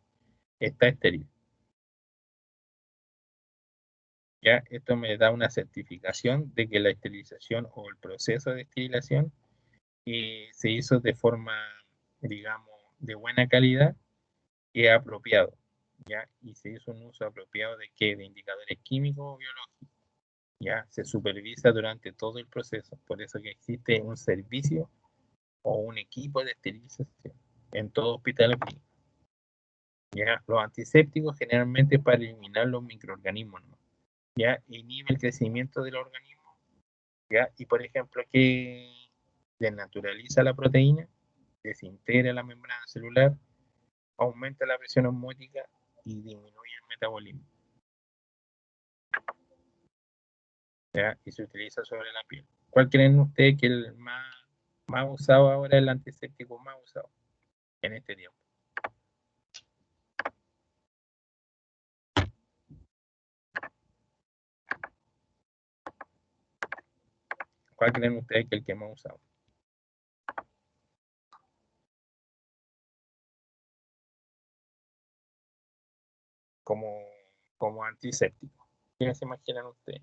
está estéril. Ya, esto me da una certificación de que la esterilización o el proceso de esterilación se hizo de forma, digamos, de buena calidad y apropiado, ¿ya? Y se hizo un uso apropiado de ¿qué? De indicadores químicos o biológicos, ¿ya? Se supervisa durante todo el proceso, por eso que existe un servicio o un equipo de esterilización en todo hospital clínico. ¿Ya? Los antisépticos generalmente para eliminar los microorganismos, ¿no? ¿Ya? Inhibe el crecimiento del organismo, ¿ya? Y por ejemplo, que desnaturaliza la proteína, desintegra la membrana celular, aumenta la presión osmótica y disminuye el metabolismo. ¿Ya? Y se utiliza sobre la piel. ¿Cuál creen ustedes que el más usado ahora, el antiséptico más usado en este tiempo? ¿Cuál creen ustedes que es el que más usado? Como antiséptico. ¿Quiénes se imaginan ustedes?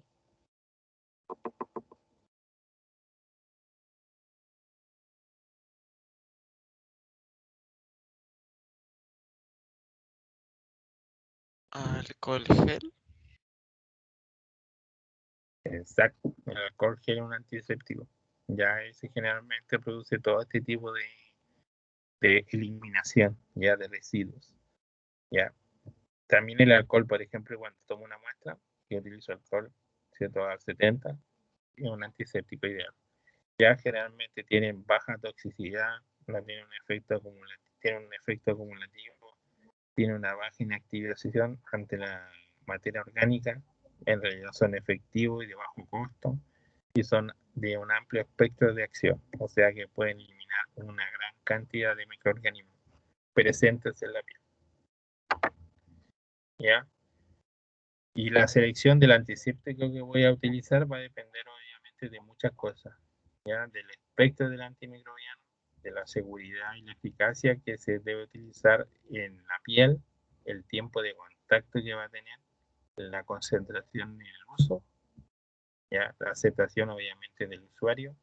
Alcohol gel. Exacto, el alcohol gel es un antiséptico. Ya ese generalmente produce todo este tipo de eliminación ya de residuos. Ya. También el alcohol, por ejemplo, cuando tomo una muestra, yo utilizo alcohol, ¿cierto? Al 70, es un antiséptico ideal. Ya generalmente tienen baja toxicidad, no tiene un efecto acumulativo, tiene una baja inactivación ante la materia orgánica, en realidad son efectivos y de bajo costo, y son de un amplio espectro de acción, o sea que pueden eliminar una gran cantidad de microorganismos presentes en la piel. ¿Ya? Y la selección del antiséptico que voy a utilizar va a depender obviamente de muchas cosas, ¿ya? Del espectro del antimicrobiano, de la seguridad y la eficacia que se debe utilizar en la piel, el tiempo de contacto que va a tener, la concentración en el uso, ¿ya? La aceptación obviamente del usuario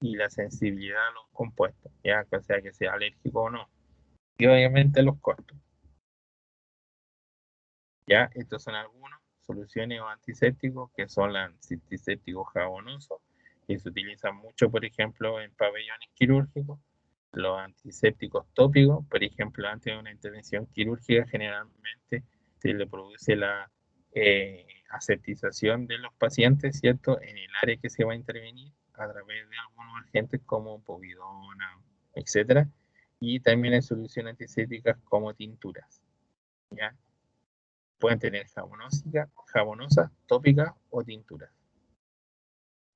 y la sensibilidad a los compuestos, ¿ya? O sea que sea alérgico o no. Y obviamente los costos. ¿Ya? Estos son algunos soluciones o antisépticos que son los antisépticos jabonosos, que se utilizan mucho, por ejemplo, en pabellones quirúrgicos. Los antisépticos tópicos, por ejemplo, antes de una intervención quirúrgica, generalmente se le produce la aseptización de los pacientes, ¿cierto?, en el área que se va a intervenir a través de algunos agentes como povidona, etcétera, y también hay soluciones antisépticas como tinturas, ¿ya? Pueden tener jabonosas, tópicas o tinturas,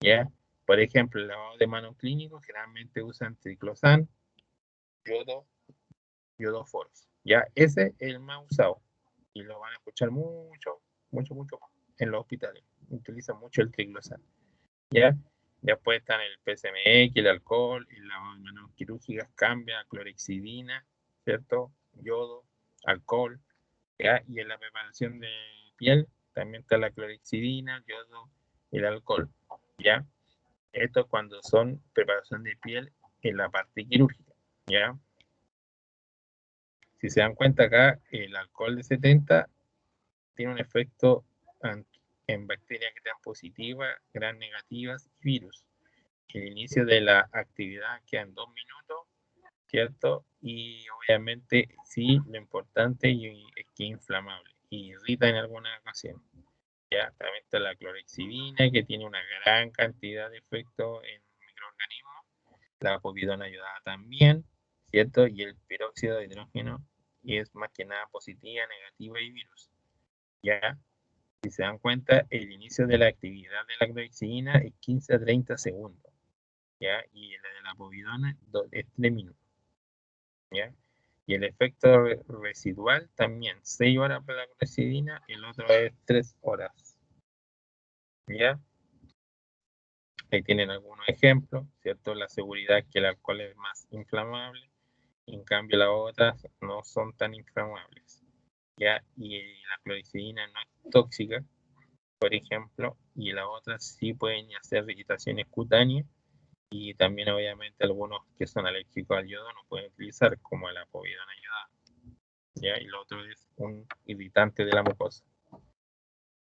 ¿ya? Por ejemplo, el lavado de manos clínico generalmente usan triclosan, yodoforos, ¿ya? Ese es el más usado y lo van a escuchar mucho en los hospitales. Utilizan mucho el triclosan, ¿ya? Después están el PSMX, el alcohol, el lavado de manos quirúrgicas cambia, clorexidina, ¿cierto? Yodo, alcohol, ¿ya? Y en la preparación de piel también está la clorexidina, yodo, el alcohol, ¿ya? Esto cuando son preparación de piel en la parte quirúrgica, ¿ya? Si se dan cuenta acá, el alcohol de 70 tiene un efecto en bacterias gram positivas, gram negativas y virus. El inicio de la actividad queda en 2 minutos, ¿cierto? Y obviamente sí, lo importante es que es inflamable y irrita en algunas ocasiones. Ya también está la clorexidina, que tiene una gran cantidad de efectos en microorganismos. La povidona ayudada también, ¿cierto? Y el peróxido de hidrógeno, y es más que nada positiva, negativa y virus. Ya, si se dan cuenta, el inicio de la actividad de la clorexidina es 15 a 30 segundos, ¿ya? Y la de la povidona es 3 minutos, ¿ya? Y el efecto residual también, 6 horas para la clorexidina, el otro es 3 horas, ¿ya? Ahí tienen algunos ejemplos, ¿cierto? La seguridad es que el alcohol es más inflamable, en cambio las otras no son tan inflamables, ¿ya? Y la clorexidina no es tóxica, por ejemplo, y la otra sí pueden hacer irritaciones cutáneas, y también obviamente algunos que son alérgicos al yodo no pueden utilizar, como la povidona yodada, ¿ya? Y lo otro es un irritante de la mucosa.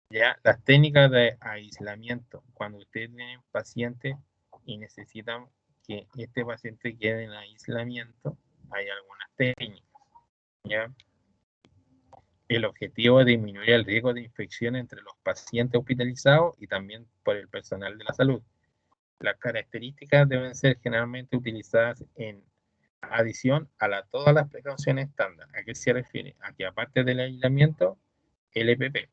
Ya, las técnicas de aislamiento, cuando ustedes tienen pacientes y necesitan que este paciente quede en aislamiento, hay algunas técnicas, ¿ya? El objetivo es disminuir el riesgo de infección entre los pacientes hospitalizados y también por el personal de la salud. Las características deben ser generalmente utilizadas en adición a todas las precauciones estándar. ¿A qué se refiere? A que aparte del aislamiento, el EPP,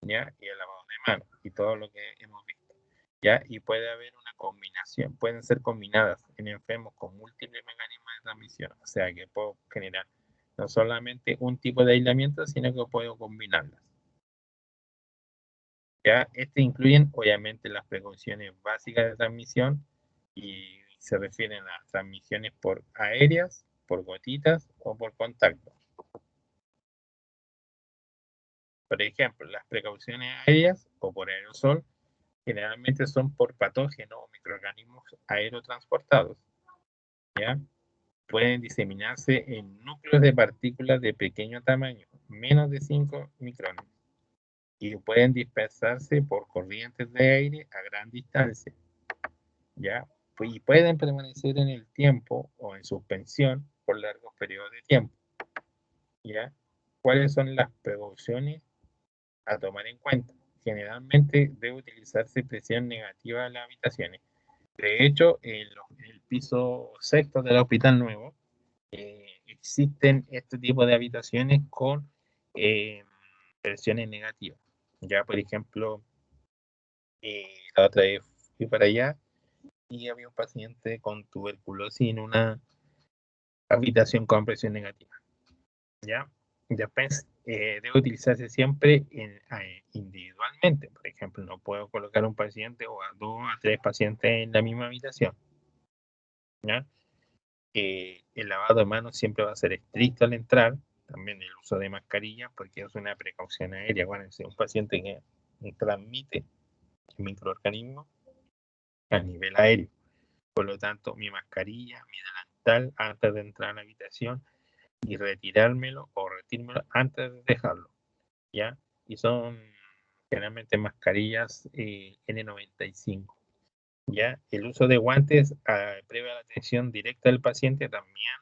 ¿ya? Y el lavado de manos y todo lo que hemos visto, ¿ya? Y puede haber una combinación, pueden ser combinadas en enfermos con múltiples mecanismos de transmisión, o sea que puedo generar no solamente un tipo de aislamiento, sino que puedo combinarlas. ¿Ya? Incluyen obviamente las precauciones básicas de transmisión y se refieren a transmisiones por aéreas, por gotitas o por contacto. Por ejemplo, las precauciones aéreas o por aerosol generalmente son por patógenos o microorganismos aerotransportados, ¿ya? Pueden diseminarse en núcleos de partículas de pequeño tamaño, menos de 5 micrones, y pueden dispersarse por corrientes de aire a gran distancia, ¿ya? Y pueden permanecer en el tiempo o en suspensión por largos periodos de tiempo, ¿ya? ¿Cuáles son las precauciones a tomar en cuenta? Generalmente debe utilizarse presión negativa en las habitaciones. De hecho, en el piso sexto del Hospital Nuevo existen este tipo de habitaciones con presiones negativas. Ya, por ejemplo, la otra vez fui para allá y había un paciente con tuberculosis en una habitación con presión negativa. ¿Ya? Después debe utilizarse siempre individualmente. Por ejemplo, no puedo colocar un paciente o a 2 a 3 pacientes en la misma habitación, ¿ya? El lavado de manos siempre va a ser estricto al entrar. También el uso de mascarilla, porque es una precaución aérea. Bueno, si un paciente que transmite microorganismos a nivel aéreo. Por lo tanto, mi mascarilla, mi delantal antes de entrar a la habitación y retirármelo o retírmelo antes de dejarlo, ¿ya? Y son generalmente mascarillas N95, ¿ya? El uso de guantes previo a la atención directa del paciente también,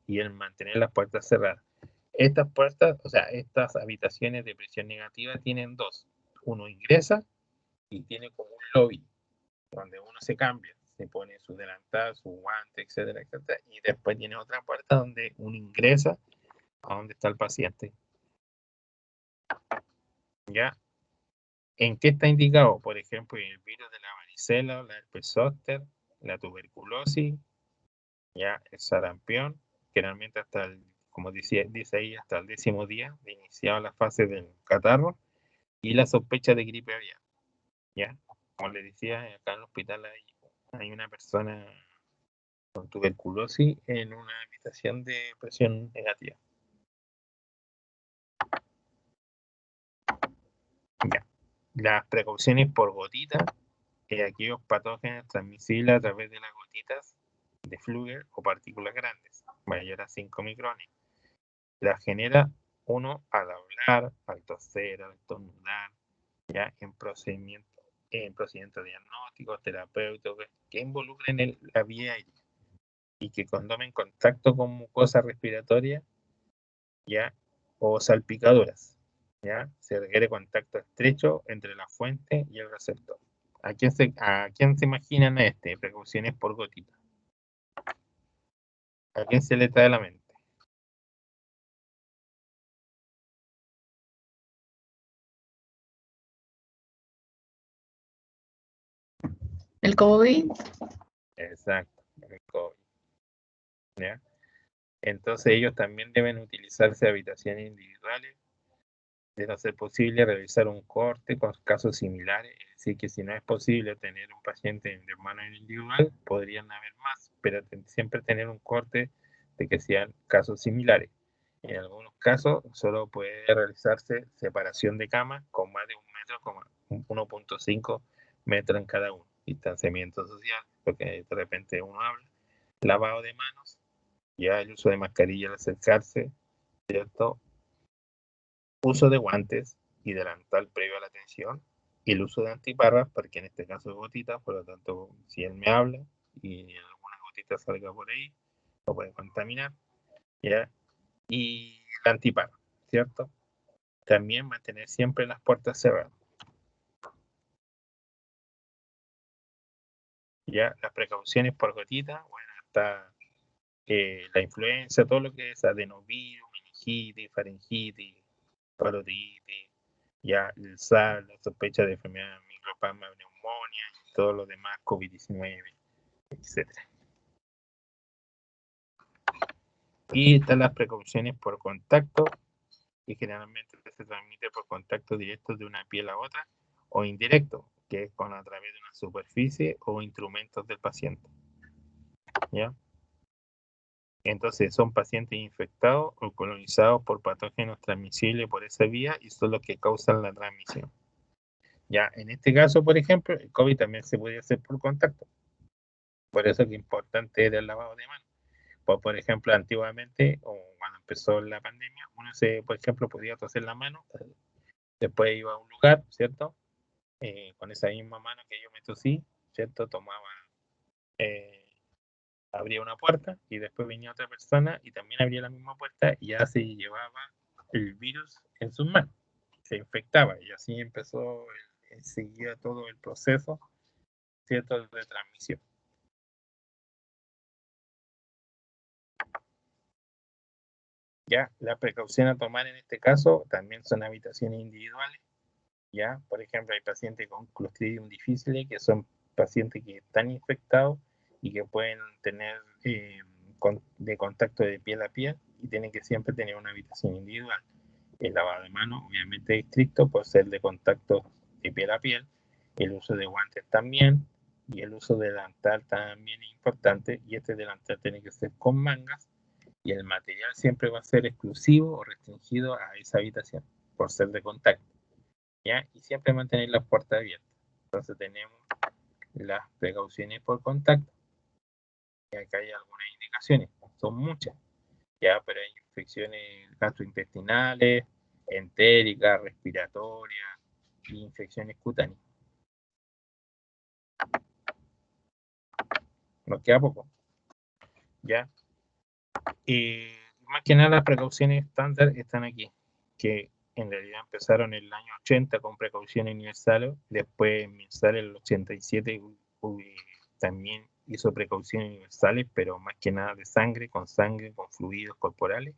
y el mantener las puertas cerradas. Estas puertas, o sea, estas habitaciones de presión negativa tienen dos. Uno ingresa y tiene como un lobby donde uno se cambia, se pone su delantal, su guante, etcétera, etcétera, y después tiene otra puerta donde uno ingresa a donde está el paciente. ¿Ya? ¿En qué está indicado? Por ejemplo, en el virus de la varicela, la herpes zóster, la tuberculosis, ya el sarampión, generalmente hasta el, como dice ahí, hasta el 10º día de iniciado la fase del catarro, y la sospecha de gripe aviar. ¿Ya? Como les decía, acá en el hospital hay una persona con tuberculosis en una habitación de presión negativa. Ya. Las precauciones por gotitas, aquellos patógenos transmisibles a través de las gotitas de Fluger o partículas grandes, mayor a 5 micrones. Las genera uno al hablar, al toser, al estornudar, ya en procedimientos diagnósticos, terapéuticos, que involucren la vía aérea y que cuando tomen contacto con mucosa respiratoria, ya, o salpicaduras, ya, se requiere contacto estrecho entre la fuente y el receptor. ¿A quién se imaginan precauciones por gotita? ¿A quién se le trae a la mente? El COVID. Exacto, el COVID, ¿ya? Entonces ellos también deben utilizarse habitaciones individuales. De no ser posible, realizar un corte con casos similares. Es decir, que si no es posible tener un paciente de manera individual, podrían haber más, pero siempre tener un corte de que sean casos similares. En algunos casos solo puede realizarse separación de camas con más de 1.5 metros en cada uno. Distanciamiento social, porque de repente uno habla. Lavado de manos, ya el uso de mascarilla al acercarse, ¿cierto? Uso de guantes y delantal previo a la atención. Y el uso de antiparras, porque en este caso es gotita, por lo tanto, si él me habla y alguna gotita salga por ahí, lo puede contaminar, ¿ya? Y la antiparra, ¿cierto? También mantener siempre las puertas cerradas. Ya, las precauciones por gotita, bueno, está la influenza, todo lo que es adenovirus, meningitis, faringitis, parotiditis, ya el SARS, la sospecha de enfermedad microplasma, neumonía, y todo lo demás, COVID-19, etc. Y están las precauciones por contacto, que generalmente se transmite por contacto directo de una piel a otra, o indirecto, que es a través de una superficie o instrumentos del paciente. ¿Ya? Entonces son pacientes infectados o colonizados por patógenos transmisibles por esa vía y son los que causan la transmisión. Ya, en este caso, por ejemplo, el COVID también se puede hacer por contacto. Por eso es que importante era el lavado de manos. Pues, por ejemplo, antiguamente, o cuando empezó la pandemia, uno por ejemplo, podía toser la mano, después iba a un lugar, ¿cierto? Con esa misma mano que yo me tosí, ¿cierto? Tomaba, abría una puerta y después venía otra persona y también abría la misma puerta y ya se llevaba el virus en sus manos, se infectaba y así empezó, seguía todo el proceso, ¿cierto? De transmisión. Ya, la precaución a tomar en este caso también son habitaciones individuales. Ya, por ejemplo, hay pacientes con Clostridium difficile que son pacientes que están infectados y que pueden tener de contacto de piel a piel y tienen que siempre tener una habitación individual. El lavado de manos obviamente es estricto por ser de contacto de piel a piel, el uso de guantes también y el uso de delantal también es importante y este delantal tiene que ser con mangas y el material siempre va a ser exclusivo o restringido a esa habitación por ser de contacto, ¿ya? Y siempre mantener las puertas abiertas. Entonces tenemos las precauciones por contacto y acá hay algunas indicaciones, son muchas, ya, pero hay infecciones gastrointestinales, entéricas, respiratorias y infecciones cutáneas. Nos queda poco, ¿ya? Más que nada las precauciones estándar están aquí, que en realidad empezaron en el año 80 con precauciones universales, después Minsal en el 87 también hizo precauciones universales, pero más que nada de sangre, con fluidos corporales,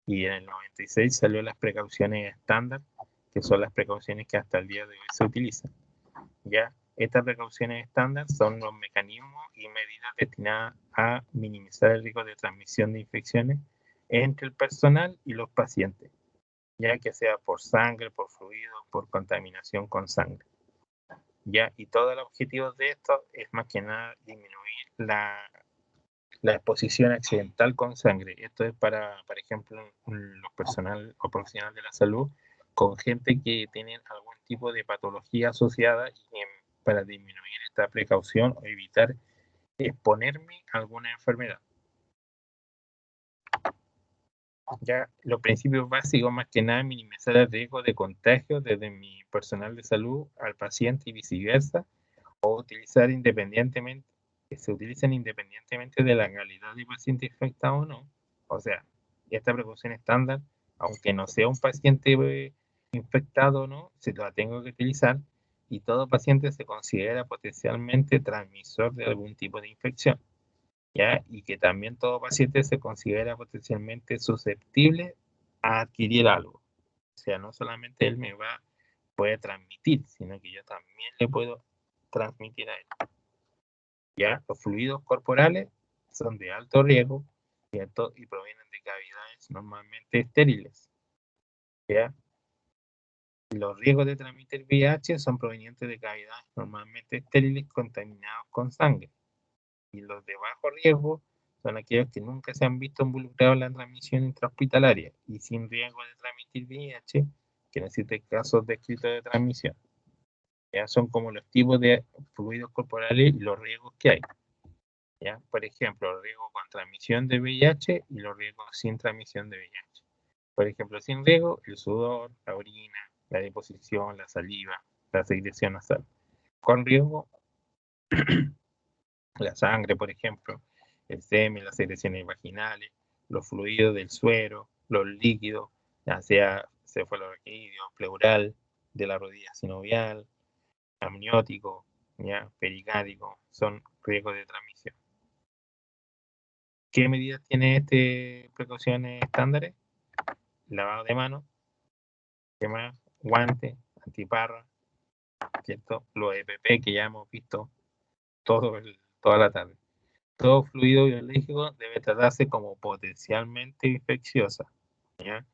y en el 96 salió las precauciones estándar, que son las precauciones que hasta el día de hoy se utilizan. Ya, estas precauciones estándar son los mecanismos y medidas destinadas a minimizar el riesgo de transmisión de infecciones entre el personal y los pacientes, ya que sea por sangre, por fluido, por contaminación con sangre. Ya, y todo el objetivo de esto es más que nada disminuir la exposición accidental con sangre. Esto es para, por ejemplo, los personal o profesionales de la salud con gente que tienen algún tipo de patología asociada y para disminuir esta precaución o evitar exponerme a alguna enfermedad. Ya los principios básicos, más que nada, minimizar el riesgo de contagio desde mi personal de salud al paciente y viceversa, o utilizar independientemente, que se utilicen independientemente de la calidad del paciente infectado o no. O sea, esta precaución estándar, aunque no sea un paciente infectado o no, se la tengo que utilizar y todo paciente se considera potencialmente transmisor de algún tipo de infección, ¿ya? Y que también todo paciente se considera potencialmente susceptible a adquirir algo. O sea, no solamente él puede transmitir, sino que yo también le puedo transmitir a él. ¿Ya? Los fluidos corporales son de alto riesgo, ¿cierto? Y provienen de cavidades normalmente estériles, ¿ya? Los riesgos de transmitir VIH son provenientes de cavidades normalmente estériles contaminados con sangre. Y los de bajo riesgo son aquellos que nunca se han visto involucrados en la transmisión intrahospitalaria y sin riesgo de transmitir VIH, que no existen casos descritos de transmisión. ¿ya? Son como los tipos de fluidos corporales y los riesgos que hay, ¿ya? Por ejemplo, riesgo con transmisión de VIH y los riesgos sin transmisión de VIH. Por ejemplo, sin riesgo, el sudor, la orina, la deposición, la saliva, la secreción nasal. Con riesgo, la sangre, por ejemplo, el semen, las secreciones vaginales, los fluidos del suero, los líquidos, ya sea cefalorraquídeo, pleural, de la rodilla sinovial, amniótico, ya, pericárdico, son riesgos de transmisión. ¿Qué medidas tiene precauciones estándares? Lavado de manos, ¿qué más? Guantes, antiparra, ¿cierto? Los EPP que ya hemos visto toda la tarde. Todo fluido biológico debe tratarse como potencialmente infecciosa, ¿ya?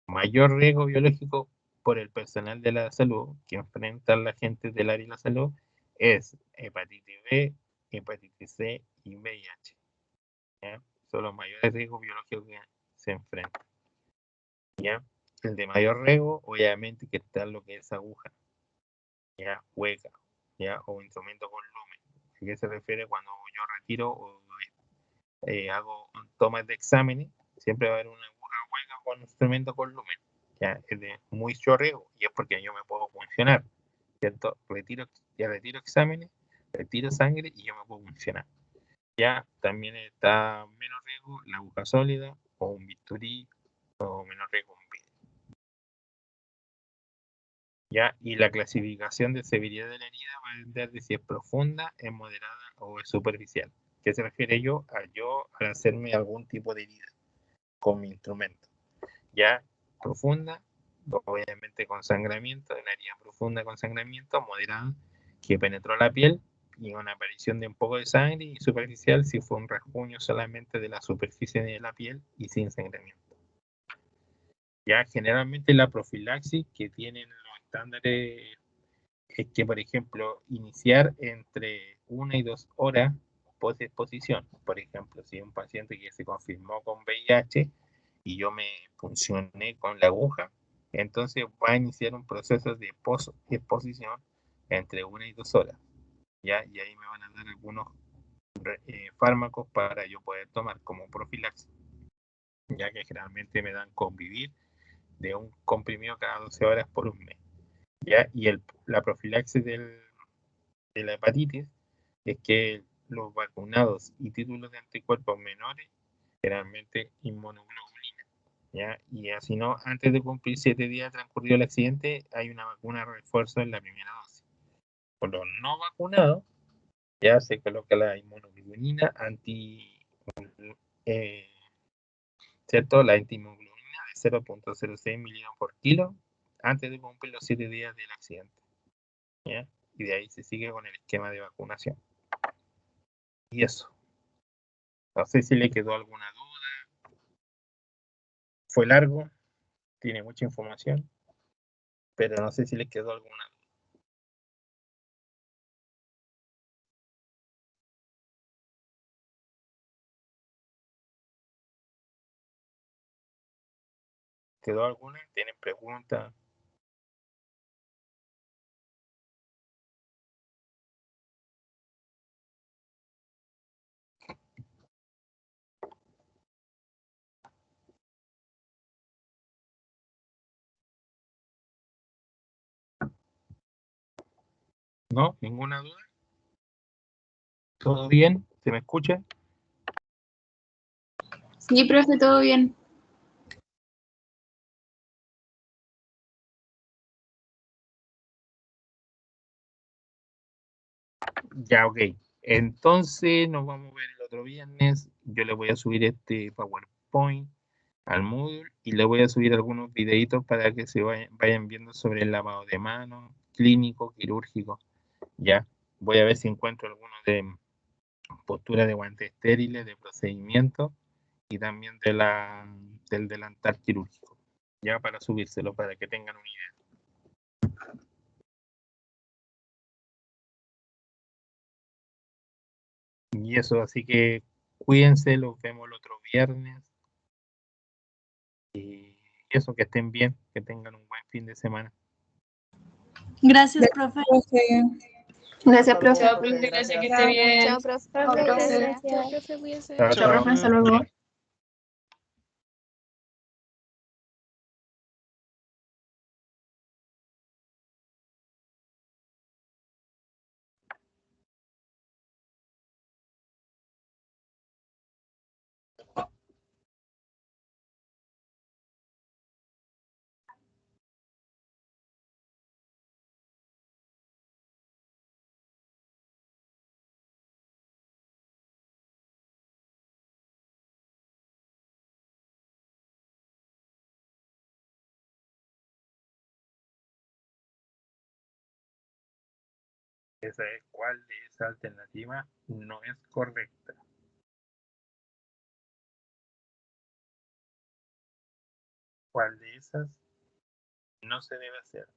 Mayor riesgo biológico por el personal de la salud que enfrentan la gente del área de la salud es hepatitis B, hepatitis C y VIH, ¿ya? Son los mayores riesgos biológicos que se enfrentan, ¿ya? El de mayor riesgo, obviamente, que está lo que es aguja, ¿ya? Hueca, ¿ya? O instrumento con lumen. ¿A qué se refiere cuando yo retiro o hago tomas de exámenes? Siempre va a haber una aguja hueca con un instrumento con lumen, ¿ya? Es de mucho riesgo y es porque yo me puedo funcionar, ¿cierto? Retiro exámenes, retiro sangre y yo me puedo funcionar. Ya también está menos riesgo la aguja sólida o un bisturí o menos riesgo un vidrio. ¿Ya? Y la clasificación de severidad de la herida va a depender de si es profunda, es moderada o es superficial. ¿Qué se refiere al hacerme algún tipo de herida con mi instrumento? Ya profunda, obviamente con sangramiento, una herida profunda con sangramiento, moderada, que penetró la piel y una aparición de un poco de sangre, y superficial si fue un rasguño solamente de la superficie de la piel y sin sangramiento. Ya generalmente la profilaxis que tienen los estándares es que, por ejemplo, iniciar entre 1 y 2 horas post exposición. Por ejemplo, si un paciente que se confirmó con VIH y yo me funcioné con la aguja, entonces va a iniciar un proceso de post exposición entre 1 y 2 horas, ¿ya? Y ahí me van a dar algunos fármacos para yo poder tomar como profilaxis, ya que generalmente me dan Convivir de un comprimido cada 12 horas por un mes, ¿ya? Y la profilaxis de la hepatitis es que los vacunados y títulos de anticuerpos menores, generalmente inmunoglobulina, ¿ya? Y así no, antes de cumplir 7 días transcurrido el accidente, hay una vacuna refuerzo en la primera dosis. Por los no vacunados, ya se coloca la inmunoglobulina ¿cierto? La antihemoglobina de 0.06 miligramos por kilo antes de cumplir los 7 días del accidente, ¿ya? Y de ahí se sigue con el esquema de vacunación. Y eso. No sé si le quedó alguna duda. Fue largo, tiene mucha información, pero no sé si le quedó alguna duda. ¿Quedó alguna? ¿Tienen preguntas? ¿No? ¿Ninguna duda? ¿Todo bien? ¿Se me escucha? Sí, profe, todo bien. Ya, ok. Entonces nos vamos a ver el otro viernes. Yo le voy a subir este PowerPoint al Moodle y le voy a subir algunos videitos para que se vayan viendo sobre el lavado de manos, clínico, quirúrgico. Ya, voy a ver si encuentro algunos de postura de guantes estériles, de procedimiento y también del delantal quirúrgico, ya para subírselo para que tengan una idea. Y eso, así que cuídense, los vemos el otro viernes. Y eso, que estén bien, que tengan un buen fin de semana. Gracias, profe. Gracias, profe. Chao, profe, gracias, que esté bien. Chao, profe. Chao, profe. Gracias. Chao, profe, cuídese. Chao, Chao, profe. Hasta luego. Esa es cuál de esa alternativa no es correcta. ¿Cuál de esas no se debe hacer?